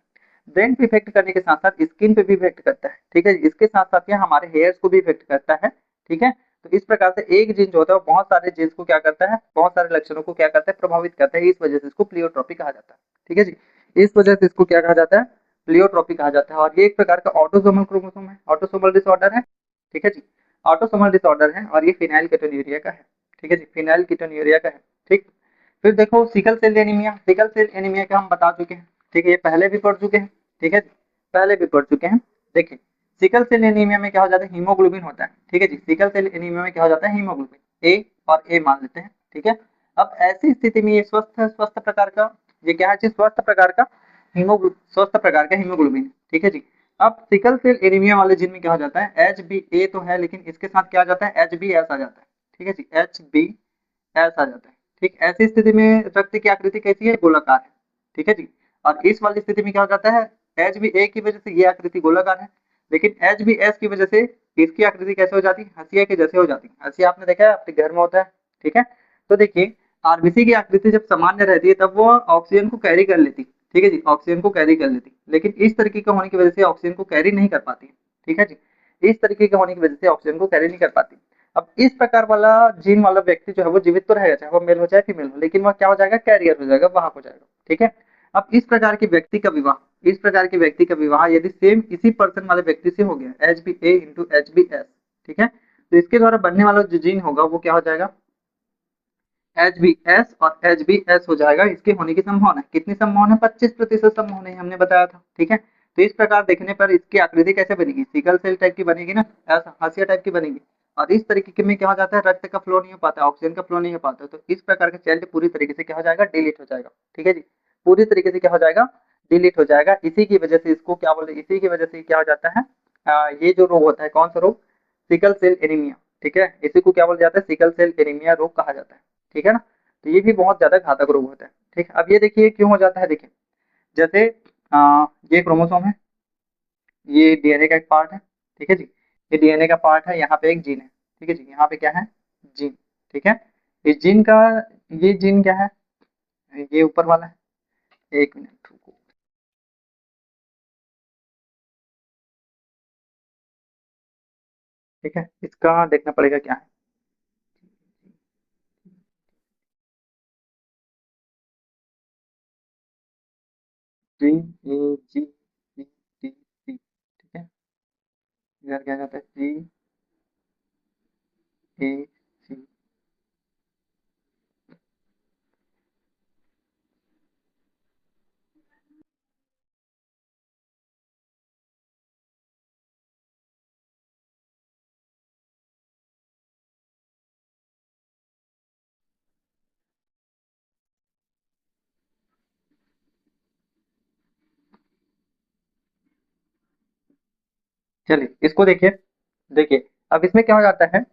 Speaker 1: ब्रेन पे इफेक्ट करने के साथ साथ स्किन पे भी इफेक्ट करता है, ठीक है। इसके साथ साथ ये हमारे हेयर्स को भी इफेक्ट करता है, ठीक है। तो इस प्रकार से एक जीन जो होता है वो बहुत सारे जीन्स को क्या करता है, बहुत सारे लक्षणों को क्या करता है, प्रभावित करता है। इस वजह से इसको प्लियोट्रॉपी कहा जाता है, ठीक है जी। इस वजह से इसको क्या कहा जाता है, प्लियोट्रॉपी कहा जाता है। और ये एक प्रकार का ऑटोसोमल क्रोमोसोम है, ऑटोसोमल डिसऑर्डर है, ठीक है जी, ऑटोसोमल डिसऑर्डर है। और ये फिनाइल कीटोन्यूरिया का है, ठीक है जी, फिनाइल कीटोन्यूरिया का है, ठीक। फिर देखो sickle cell anaemia, sickle cell anaemia का हम बता चुके हैं, ठीक है, ये पहले भी पढ़ चुके हैं, ठीक है, पहले भी पढ़ चुके हैं। देखिए सिकल सेल एनीमिया में क्या हो जाता है, हीमोग्लोबिन होता है, ठीक है जी। सिकल सेल एनीमिया में क्या हो जाता है, हीमोग्लोबिन ए, और ए मान लेते हैं, ठीक है। अब ऐसी स्थिति में ये स्वस्थ स्वस्थ प्रकार का, ये क्या है, स्वस्थ प्रकार का हीमोग्लोबिन, स्वस्थ प्रकार का हीमोग्लोबिन, ठीक है जी। अब सिकल सेल एनीमिया वाले जिनमें क्या हो जाता है, एच बी ए तो है, लेकिन इसके साथ क्या आ जाता है, एच बी एस आ जाता है, ठीक है जी, एच बी एस आ जाता है, ठीक। ऐसी स्थिति में रक्त की आकृति कैसी है, गोलाकार है, ठीक है जी। और इस वाली स्थिति में क्या हो जाता है, एच बी ए की वजह से ये आकृति गोलाकार है, लेकिन एच बी एस की वजह से इसकी आकृति कैसे हो जाती है, हंसिया के जैसे हो जाती है। हंसिया आपने देखा है, आपके घर में होता है, ठीक है। तो देखिए आरबीसी की आकृति जब सामान्य रहती है तब वो ऑक्सीजन को कैरी कर लेती, ठीक है जी, ऑक्सीजन को कैरी कर लेती, लेकिन इस तरीके का होने की वजह से ऑक्सीजन को कैरी नहीं कर पाती, ठीक है जी। इस तरीके के होने की वजह से ऑक्सीजन को कैरी नहीं कर पाती। अब इस प्रकार वाला जीन वाला व्यक्ति जो है वो जीवित तो रहेगा, चाहे वो मेल हो चाहे फीमेल हो, लेकिन वह क्या हो जाएगा, कैरियर हो जाएगा, वाहक हो जाएगा, ठीक है। अब इस प्रकार के व्यक्ति का विवाह, इस प्रकार के व्यक्ति का विवाह यदि सेम इसी पर्सन वाले व्यक्ति से हो गया, एच बी ए इंटू एच बी एस, ठीक है, तो इसके द्वारा बनने वाला जो जीन होगा वो क्या हो जाएगा, एच बी एस, और एच बी एस हो जाएगा। इसके होने की संभावना कितनी, संभावना 25% संभावना हमने बताया था, ठीक है। तो इस प्रकार देखने पर इसकी आकृति कैसे बनेगी, सिकल सेल टाइप की बनेगी ना, ऐसा हाशिया टाइप की बनेगी। और इस तरीके में क्या हो जाता है, रक्त का फ्लो नहीं हो पाता, ऑक्सीजन का फ्लो नहीं हो पाता, तो इस प्रकार का चाइल्ड पूरी तरीके से क्या हो जाएगा, डिलीट हो जाएगा। ठीक है जी, पूरी तरीके से क्या हो जाएगा, डिलीट हो जाएगा। इसी की वजह से इसको क्या बोलते हैं, इसी की वजह से क्या हो जाता है, ये जो रोग होता है, कौन सा रोग, सिकल सेल एनीमिया। ठीक है, इसी को क्या बोला जाता है, सिकल सेल एनीमिया रोग कहा जाता है। ठीक है ना, तो ये भी बहुत ज्यादा घातक रोग होता है। ठीक, अब ये देखिए क्यों हो जाता है, देखिए जैसे ये क्रोमोसोम है, ये डीएनए का एक पार्ट है। ठीक है जी, ये डीएनए का पार्ट है, यहाँ पे एक जीन है। ठीक है जी, यहाँ पे क्या है, जीन। ठीक है, इस जीन का, ये जीन क्या है, ये ऊपर वाला है, एक मिनट रुको। ठीक है, इसका देखना पड़ेगा क्या है, जी ए जी सी टी सी। ठीक है, इधर क्या जाता है, जी ए सी। चलिए इसको देखिए, देखिए अब इसमें क्या हो जाता है,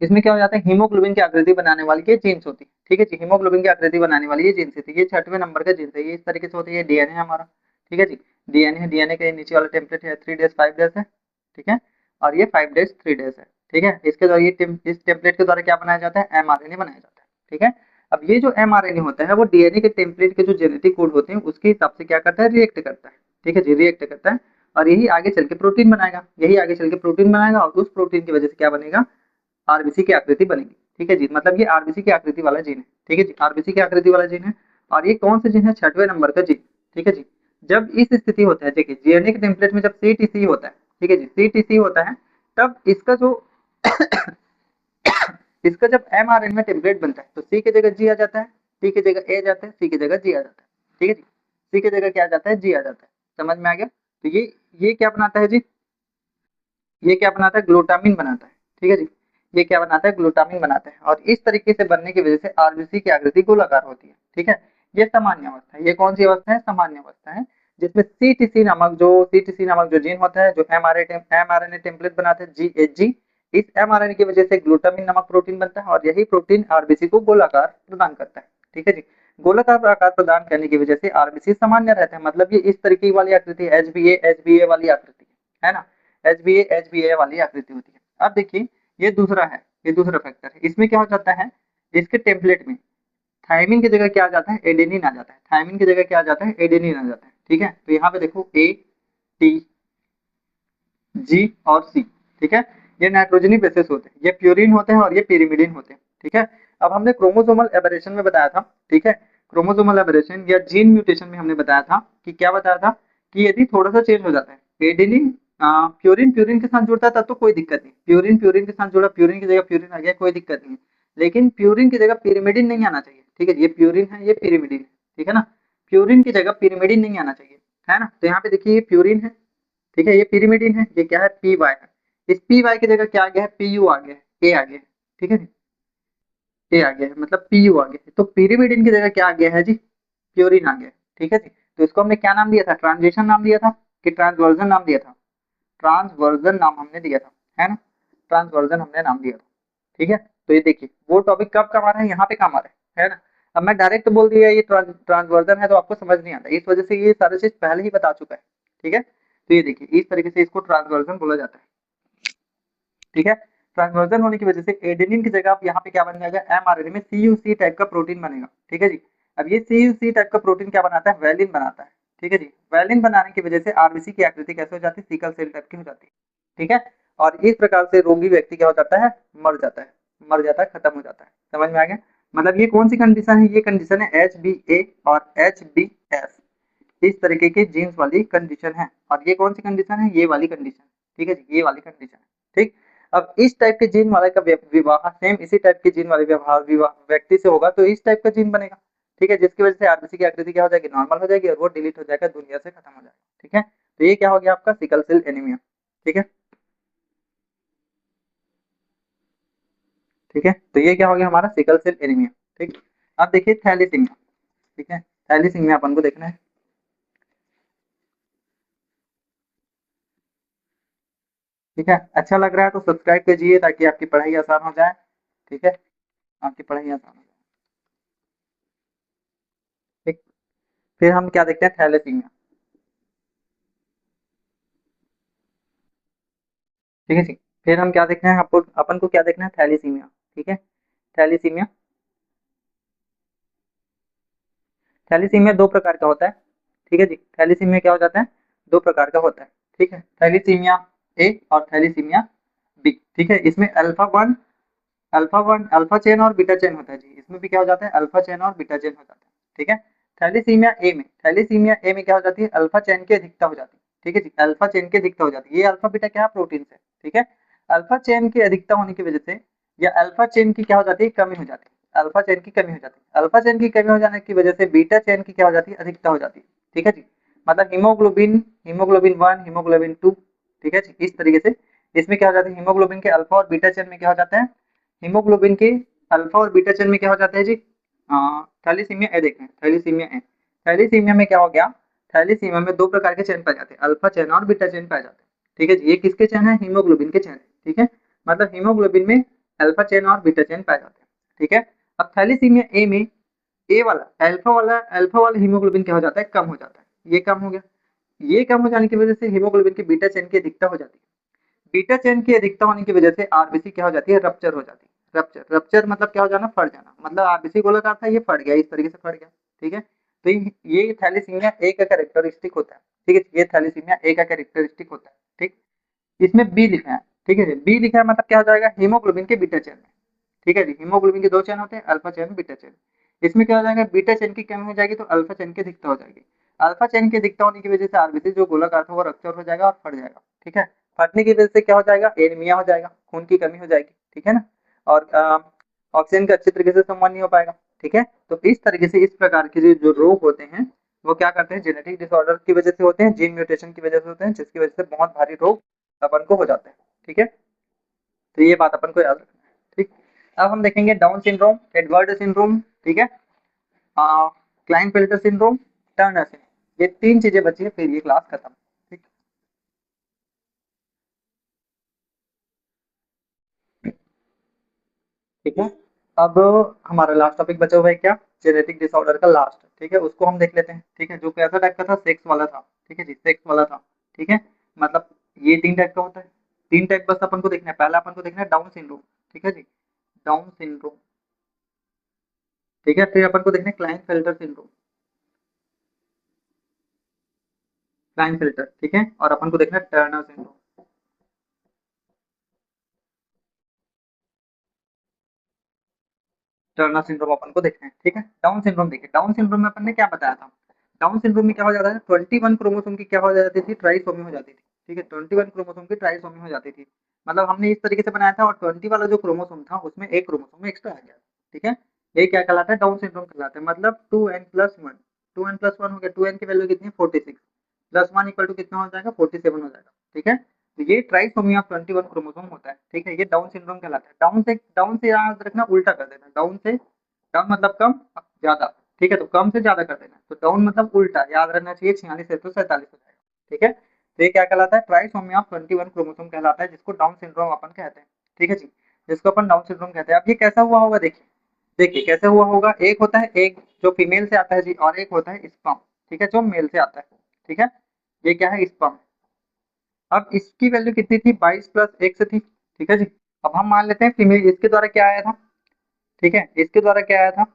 Speaker 1: इसमें क्या हो जाता है, हीमोग्लोबिन की आकृति बनाने वाली ये जीन्स होती है। ठीक है जी, हीमोग्लोबिन की आकृति बनाने वाली ये जीन्स होती है, ये 6वें नंबर का जीन्स है, ये इस तरीके से होती है, डीएनए है हमारा। ठीक है जी, डीएनए है, डीएनए के नीचे वाला टेम्पलेट है 3 डेज 5 डेज है। ठीक है, और ये 5 डेज 3 डेज है। ठीक है, इसके द्वारा इस टेम्पलेट के द्वारा क्या बनाया जाता है, एमआरएनए बनाया जाता है। ठीक है, अब ये जो एमआरएनए होता है वो डीएनए के टेम्पलेट के जो जेनेटिक कोड होते हैं उसके हिसाब से क्या करता है, रिएक्ट करता है। ठीक है जी, रिएक्ट करता है, और यही आगे चल के प्रोटीन बनाएगा, यही आगे चल के प्रोटीन बनाएगा, और उस प्रोटीन की वजह से क्या बनेगा, आरबीसी की आकृति बनेगी। ठीक है जी, मतलब ये आरबीसी की आकृति वाला जीन है। ठीक है जी, आरबीसी की आकृति वाला जीन है, और ये कौन सा जीन है, 6वें नंबर का जीन। ठीक है जी, जब इस स्थिति होता है, देखिए जीएनए के टेम्पलेट में जब सीटीसी होता है, ठीक है जी, सीटीसी होता है, तब इसका जो इसका जब एमआरएन में टेम्पलेट बनता है तो सी की जगह जी आ जाता है, टी की जगह ए जाता है, सी की जगह जी आ जाता है। ठीक है जी, सी की जगह क्या आ जाता है, जी आ जाता है। समझ में आ गया, तो ये क्या बनाता है जी, ये क्या बनाता है, ग्लूटामिन बनाता है। ठीक है जी, ये क्या बनाता है, ग्लूटामिन बनाता है, और इस तरीके से बनने की वजह से आरबीसी की आकृति गोलाकार होती है। ठीक है, ये सामान्य अवस्था है, ये कौन सी अवस्था है, सामान्य अवस्था है, जिसमें सीटीसी नामक जो जीन होता है, जो एमआरएनए टेम्पलेट बनाता है, जीएचजी, इस एमआरएनए की वजह से ग्लूटामिन नामक प्रोटीन बनता है, और यही प्रोटीन आरबीसी को गोलाकार प्रदान करता है। ठीक है जी, गोलाकार आकार प्रदान करने की वजह से आरबीसी सामान्य रहता है, मतलब ये इस तरीके वाली आकृति, एचबीए वाली आकृति है ना, एच बी ए वाली आकृति होती है। अब देखिए ये दूसरा है, ये दूसरा फैक्टर है, इसमें क्या हो जाता है, इसके टेम्पलेट में थायमिन की जगह क्या आ जाता है, एडेनिन आ जाता है, थायमिन की जगह क्या आ जाता है, एडेनिन आ जाता है। ठीक है, तो यहाँ पे देखो ए टी जी और सी। ठीक है, ये नाइट्रोजनी बेसिस होते हैं, ये प्यूरिन होते हैं, और ये pyrimidine होते हैं। ठीक है, अब हमने क्रोमोसोमल एबरेशन में बताया था। ठीक है, क्रोमोसोमल एबरेशन या जीन म्यूटेशन में हमने बताया था कि क्या बताया था, कि यदि थोड़ा सा चेंज हो जाता है, एडेनिन प्यूरिन प्यूरिन के साथ जुड़ता है तब तो कोई दिक्कत नहीं, प्यूरिन प्यूरिन के साथ जुड़ा, प्यूरिन की जगह प्यूरिन आ गया, कोई दिक्कत नहीं है, लेकिन प्यूरिन की जगह pyrimidine नहीं आना चाहिए। ठीक है, ये प्यूरिन है, ये pyrimidine है। ठीक है ना, प्यूरिन की जगह pyrimidine नहीं आना चाहिए, है ना, तो यहाँ पे देखिए ये प्यूरिन है। ठीक है, ये pyrimidine है, ये क्या है, पी वाई है, इस पी वाई की जगह क्या आ गया है, पी यू आ गया है, ए आ गया है। ठीक है, ए आ गया है, मतलब पी यू आ गया है, तो pyrimidine की जगह क्या आ गया है जी, प्यूरिन आ गया है। ठीक है जी, तो इसको हमने क्या नाम दिया था, ट्रांजिशन नाम दिया था, कि ट्रांसवर्जन नाम दिया था, ट्रांसवर्जन नाम हमने दिया था, है ना, ट्रांसवर्जन हमने नाम दिया था। ठीक है, तो ये देखिए वो टॉपिक कब काम आ रहा है, यहाँ पे काम आ रहा है ना। अब मैं डायरेक्ट बोल दिया ये ट्रांसवर्जन है तो आपको समझ नहीं आता, इस वजह से ये सारी चीज पहले ही बता चुका है। ठीक है, तो ये देखिए इस तरीके से इसको ट्रांसवर्जन बोला जाता है। ठीक है, ट्रांसवर्जन होने की वजह से एडेनिन की जगह आप यहाँ पे क्या बन जाएगा, एमआरएनए में सीयूसी टाइप का प्रोटीन बनेगा। ठीक है जी, अब ये सीयूसी टाइप का प्रोटीन क्या बनाता है, वैलिन बनाता है। ठीक है जी, वैलिन बनाने की वजह से आरबीसी की आकृति कैसे हो जाती है, सिकल सेल टाइप की हो जाती है। ठीक है, और इस प्रकार से रोगी व्यक्ति क्या हो जाता है, मर जाता है, मर जाता है, खत्म हो जाता है। समझ में आ गया, मतलब ये कौन सी कंडीशन है, ये कंडीशन है एच बी ए और एच बी एस, इस तरीके के जीन्स वाली कंडीशन है, और ये कौन सी कंडीशन है, ये वाली कंडीशन। ठीक है जी, ये वाली कंडीशन है। ठीक, अब इस टाइप के जीन वाले का विवाह सेम इसी टाइप के जीन वाले विवाह विवाह व्यक्ति से होगा तो इस टाइप का जीन बनेगा। ठीक है, जिसकी वजह से आरबीसी की आकृति क्या हो जाएगी, नॉर्मल हो जाएगी और वो डिलीट हो जाएगा, दुनिया से खत्म हो जाएगा। ठीक है, तो ये क्या हो गया आपका सिकल सेल एनीमिया। ठीक है, ठीक है, तो ये क्या हो गया हमारा सिकल सेल एनीमिया। ठीक, अब देखिए थैलीसीमिया। ठीक है, थैलीसीमिया अपन को देखना है। ठीक है, अच्छा लग रहा है तो सब्सक्राइब कीजिए ताकि आपकी पढ़ाई आसान हो जाए। ठीक है, आपकी पढ़ाई आसान हो जाए। ठीक, फिर हम क्या देखते हैं, थैलेसीमिया। ठीक है जी, फिर हम क्या देखते हैं, आपको अपन को क्या देखना है, थैलीसीमिया। ठीक है, थैलीसीमिया, थैलीसीमिया दो प्रकार का होता है। ठीक है जी, थैलीसीमिया क्या हो जाता है, दो प्रकार का होता है। ठीक है, थैलीसीमिया ए और थैलीसीमिया बी। ठीक है, इसमें अल्फा वन अल्फा चेन और बीटा चेन होता है जी, इसमें भी क्या हो जाता है, अल्फा चेन और बीटा चेन हो जाता है। ठीक है, थैलीसीमिया ए में क्या हो जाती है, अल्फा चेन की अधिकता हो जाती है। ठीक है जी, अल्फा चेन की अधिकता हो जाती है, ये अल्फा बीटा क्या है, प्रोटीन से। ठीक है, अल्फा चेन की अधिकता होने की वजह से या अल्फा चेन की क्या हो जाती है, कमी हो जाती है, अल्फा चेन की कमी हो जाती है, अल्फा चेन की कमी हो जाने की वजह से बीटा चेन की क्या हो जाती है, अधिकता हो जाती है। ठीक है जी, मतलब हीमोग्लोबिन हीमोग्लोबिन 1 हीमोग्लोबिन 2। ठीक है जी, इस तरीके से इसमें क्या हो जाता है, हीमोग्लोबिन के अल्फा और बीटा चेन में क्या हो जाता है, हीमोग्लोबिन के अल्फा और बीटा चेन में क्या हो जाता है जी, थैलीसीमिया ए देखें, थैलीसीमिया में क्या हो गया, थैलीसीमिया में दो प्रकार के चेन पाए जाते हैं, अल्फा चेन और बीटा चेन पाए जाते हैं। ठीक है जी, ये किसके चेन है, हीमोग्लोबिन के चेन है। ठीक है, मतलब हीमोग्लोबिन में अल्फा चेन और बीटा चेन पाए जाते हैं। ठीक है, अब थैलीसीमिया ए में ए वाला अल्फा वाला हीमोग्लोबिन क्या हो जाता है, कम हो जाता है, ये कम हो गया। ये कम हो जाने की वजह से हीमोग्लोबिन की बीटा चेन की अधिकता हो जाती है। बीटा चेन की अधिकता होने की वजह से आरबीसी क्या हो जाती है, रप्चर हो जाती है। रप्चर मतलब क्या हो जाना, फट जाना, मतलब आरबीसी गोलाकार था, ये फट गया, इस तरीके से फट गया। ठीक है, तो ये थैलीसीमिया ए का कैरेक्टरिस्टिक होता है। ठीक है, ये थैलीसीमिया ए का कैरेक्टरिस्टिक होता है। ठीक, इसमें बी लिखा है। ठीक है, बी लिखा है मतलब क्या हो जाएगा, हीमोग्लोबिन के बीटा चेन में। ठीक है जी, हीमोग्लोबिन के दो चेन होते हैं, अल्फा चेन बीटा चेन। इसमें क्या हो जाएगा, बीटा चेन की कमी हो जाएगी तो अल्फा चेन की अधिकता हो जाएगी। अल्फा चेन की अधिकता होने की वजह से आरबीसी जो गोलाकार था वो रप्चर हो जाएगा और फट जाएगा। ठीक है, फटने की वजह से क्या हो जाएगा, एनीमिया हो जाएगा, खून की कमी हो जाएगी। ठीक है ना, और ऑक्सीजन का अच्छे तरीके से संवहन नहीं हो पाएगा। ठीक है, तो इस तरीके से इस प्रकार के जो रोग होते हैं वो क्या करते हैं, जेनेटिक डिसऑर्डर की वजह से होते हैं, जीन म्यूटेशन की वजह से होते हैं, जिसकी वजह से बहुत भारी रोग अपन को हो जाते हैं। ठीक है, तो ये बात अपन को याद रखना है। ठीक, अब हम देखेंगे डाउन सिंड्रोम, एडवर्ड सिंड्रोम। ठीक है, क्लाइनफेल्टर सिंड्रोम, टर्नर सिंड्रोम, ये तीन चीजें बची है, फिर ये क्लास खत्म। ठीक, ठीक है, अब हमारा लास्ट टॉपिक बचा हुआ है क्या, जेनेटिक डिसऑर्डर का लास्ट। ठीक है, उसको हम देख लेते हैं। ठीक है, जो कैसा टाइप का था, सेक्स वाला था। ठीक है जी, सेक्स वाला था। ठीक है, मतलब ये तीन टाइप का होता है, तीन टाइप बस अपन को देखना है। पहला अपन को देखना है डाउन सिंड्रोम। ठीक है जी, डाउन सिंड्रोम। ठीक है, फिर अपन को देखना है क्लाइनफेल्टर सिंड्रोम, क्लाइनफेल्टर। ठीक है, और अपन को देखना है टर्नर सिंड्रोम, टर्नर सिंड्रोम अपन को देखना है। ठीक है, डाउन सिंड्रोम देखिए, डाउन सिंड्रोम में अपन ने क्या बताया था, डाउन सिंड्रोम में क्या हो जाता है, 21 क्रोमोसोम की क्या हो जाती थी, ट्राइसोमी हो जाती थी। ठीक है, 21 क्रोमोसोम की ट्राइसोमी हो जाती थी, मतलब हमने इस तरीके से बनाया था, और 20 वाला जो क्रोमोसोम था उसमें एक क्रोमोसोम एक्स्ट्रा आ गया। ठीक है, ये क्या कहलाता है, डाउन सिंड्रोम कहलाता है, मतलब 2n+1, 2n+1 हो गया, 2n की वैल्यू कितनी है, 46, +1 इक्वल टू कितना हो जाएगा, 47 हो जाएगा। ठीक है, तो ये ट्राइसोमी ऑफ 21 क्रोमोसोम होता है। ठीक है, ये डाउन सिंड्रोम कहलाता है। डाउन से याद रखना, उल्टा कर देना, डाउन मतलब कम, ज्यादा। ठीक है, तो कम से ज्यादा कर देना, तो डाउन मतलब उल्टा, याद रखना चाहिए, 46 है तो 47 हो जाएगा। ठीक है, तो ये क्या कहलाता है, ट्राइसोमी ऑफ 21 क्रोमोसोम कहलाता है, जिसको डाउन सिंड्रोम अपन कहते हैं। ठीक है जी, जिसको अपन डाउन सिंड्रोम कहते हैं। अब ये कैसा हुआ होगा, देखिए देखिए कैसे हुआ होगा, एक होता है एक जो फीमेल से आता है जी, और एक होता है स्पर्म। ठीक है, जो मेल से आता है। ठीक है, ये क्या है, स्पर्म। अब इसकी वैल्यू कितनी थी, 22+1 से थी। ठीक है जी, अब हम मान लेते हैं फीमेल, इसके द्वारा क्या आया था। ठीक है, इसके द्वारा क्या आया था,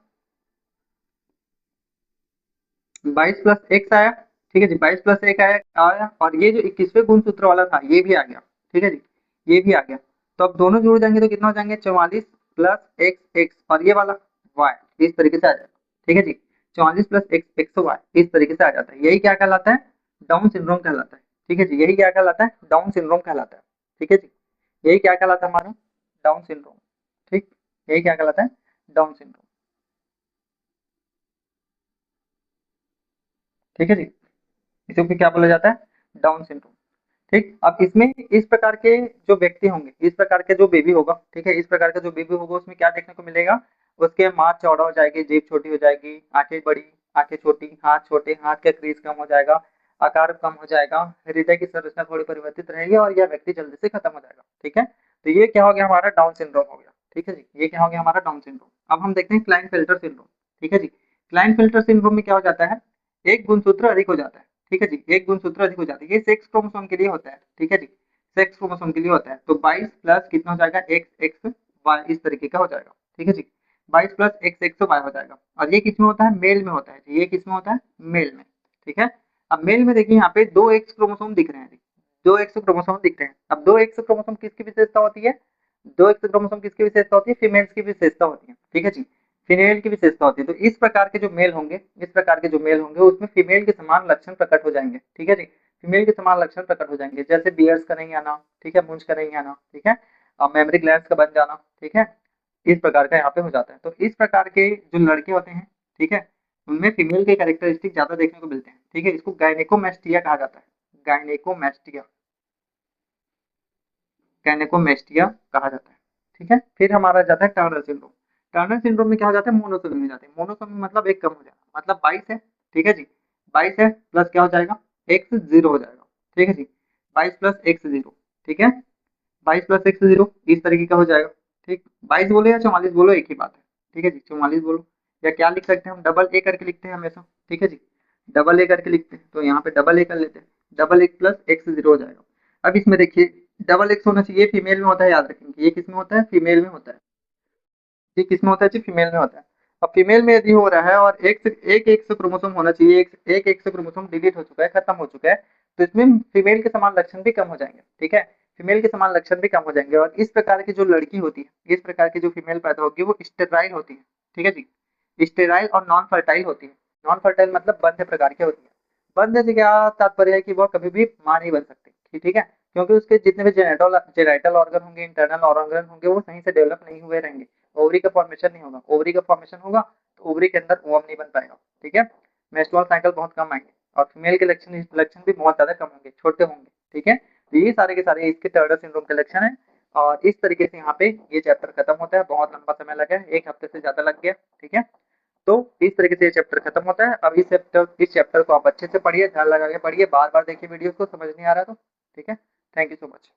Speaker 1: 22+1 आया। ठीक है जी, 22+1 आया, और ये जो 21वें गुणसूत्र वाला था ये भी आ गया। ठीक है जी, ये भी आ गया, तो अब दोनों जुड़ जाएंगे तो कितना हो जाएंगे, 44+x और ये वाला y, इस तरीके से आ जाएगा। ठीक है जी, 44+x इस तरीके से आ जाता है, यही क्या कहलाता है, डाउन सिंड्रोम कहलाता है। ठीक है जी, यही क्या कहलाता है, डाउन सिंड्रोम कहलाता है। ठीक है जी, यही क्या कहलाता है हमारा, डाउन सिंड्रोम। ठीक, यही क्या कहलाता है, डाउन सिंड्रोम। ठीक है जी, इसे फिर क्या बोला जाता है, डाउन सिंड्रोम। ठीक, अब इसमें इस प्रकार के जो व्यक्ति होंगे, इस प्रकार के जो बेबी होगा, ठीक है, इस प्रकार का जो बेबी होगा उसमें क्या देखने को मिलेगा, उसके माथ चौड़ा हो जाएगी, जीभ छोटी हो जाएगी, आंखें बड़ी, आंखें छोटी, हाथ छोटे, हाथ का क्रीज कम हो जाएगा, आकार कम हो जाएगा, हृदय की संरचना थोड़ी परिवर्तित रहेगी और यह व्यक्ति जल्दी से खत्म हो जाएगा। ठीक है, तो ये क्या हो गया, हमारा डाउन सिंड्रोम हो गया। ठीक है जी, ये क्या हो गया, हमारा डाउन सिंड्रोम। अब हम देखते हैं क्लाइनफेल्टर सिंड्रोम। ठीक है जी, क्लाइनफेल्टर सिंड्रोम में क्या हो जाता है, एक गुणसूत्र अधिक हो जाता है। ठीक है जी, एक गुणसूत्र अधिक हो जाता है, ये सेक्स क्रोमोसोम के लिए होता है। ठीक है जी, सेक्स क्रोमोसोम के लिए होता है। तो 22 प्लस कितना हो जाएगा, एक्स एक्स वाई, इस तरीके का हो जाएगा। ठीक है जी, 22 प्लस एक्स एक्स वाई हो जाएगा। और ये किसमें होता है, मेल में होता है। ये किसमें होता है, मेल में। ठीक है, अब मेल में देखिए यहाँ पे दो एक्स क्रोमोसोम दिख रहे हैं, दो एक्स क्रोमोसोम दिख रहे हैं। अब दो एक्स क्रोमोसोम किसकी विशेषता होती है, दो एक्स क्रोमोसोम किसकी विशेषता होती है, फीमेल्स की विशेषता होती है। ठीक है जी, फीमेल की विशेषता होती है। तो इस प्रकार के जो मेल होंगे, इस प्रकार के जो मेल होंगे उसमें फीमेल के समान लक्षण प्रकट हो जाएंगे। ठीक है जी, फीमेल के समान लक्षण प्रकट हो जाएंगे, जैसे बियर्स का नहीं आना, ठीक है, मूंछ का नहीं आना, ठीक है, और मेमोरी ग्लैंड्स का बन जाना। ठीक है, इस प्रकार का यहाँ पे हो जाता है। तो इस प्रकार के जो लड़के होते हैं, ठीक है, उनमें फीमेल के कैरेक्टरिस्टिक ज्यादा देखने को मिलते हैं। ठीक है, इसको गायनेकोमेस्टिया कहा जाता है, गायनेकोमेस्टिया, गायनेकोमेस्टिया कहा जाता है। ठीक है, फिर हमारा जाता है टर्नर सिंड्रोम। टर्नर सिंड्रोम में क्या हो जाता है, मोनोसोमी हो जाते हैं। मोनोसोमी मतलब एक कम हो जाना, मतलब 22 है। ठीक है जी, 22 है प्लस क्या हो जाएगा, एक्स जीरो हो जाएगा। ठीक है जी, 22 प्लस एक्स जीरो। ठीक है, 22 प्लस एक्स जीरो इस तरीके का हो जाएगा। ठीक, 22 बोलो या 44 बोलो एक ही बात है। ठीक है जी, 44 बोलो, या क्या लिख सकते हैं हम, डबल ए करके लिखते हैं हमेशा। ठीक है जी, डबल ए करके लिखते हैं, तो यहाँ पे डबल ए कर लेते हैं, double x plus x zero हो जाएगा। अब इसमें देखिए डबल एक्स होना चाहिए, फीमेल में होता है, याद रखेंगे ये किसमें होता है, फीमेल में होता है। ये किसमें होता है जी, फीमेल में होता है। अब फीमेल में यदि हो रहा है और एक एक्स क्रोमोसोम होना चाहिए, एक एक्स क्रोमोसोम डिलीट हो चुका है, खत्म हो चुका है, तो इसमें फीमेल के समान लक्षण भी कम हो जाएंगे। ठीक है, फीमेल के समान लक्षण भी कम हो जाएंगे। और इस प्रकार की जो लड़की होती है, इस प्रकार की जो फीमेल पैदा होगी वो स्टेराइल होती है। ठीक है जी, स्टेराइल और नॉन फर्टाइल होती है। नॉन फर्टाइल मतलब बंध्य प्रकार की होती है। बंध्य से क्या तात्पर्य है कि वो कभी भी मां नहीं बन सकती। ठीक है, क्योंकि उसके जितने भी जेनाइटल ऑर्गन होंगे, इंटरनल ऑर्गन होंगे, वो सही से डेवलप नहीं हुए रहेंगे। ओवरी का फॉर्मेशन नहीं होगा, ओवरी का फॉर्मेशन होगा तो ओवरी के अंदर ओवम नहीं बन पाएगा। ठीक है, मेंस्ट्रुअल साइकिल बहुत कम आएंगे और फीमेल के लक्षण लक्षण भी बहुत ज्यादा कम होंगे, छोटे होंगे। ठीक है, तो ये सारे के सारे इसके टर्नर सिंड्रोम के लक्षण है। और इस तरीके से यहाँ पे ये चैप्टर खत्म होता है। बहुत लंबा समय लगा है, एक हफ्ते से ज्यादा लग गया। ठीक है, तो इस तरीके से ये चैप्टर खत्म होता है। अब इस चैप्टर को आप अच्छे से पढ़िए, ध्यान लगा के पढ़िए, बार बार देखिए वीडियो को, समझ नहीं आ रहा तो। ठीक है, थैंक यू सो मच।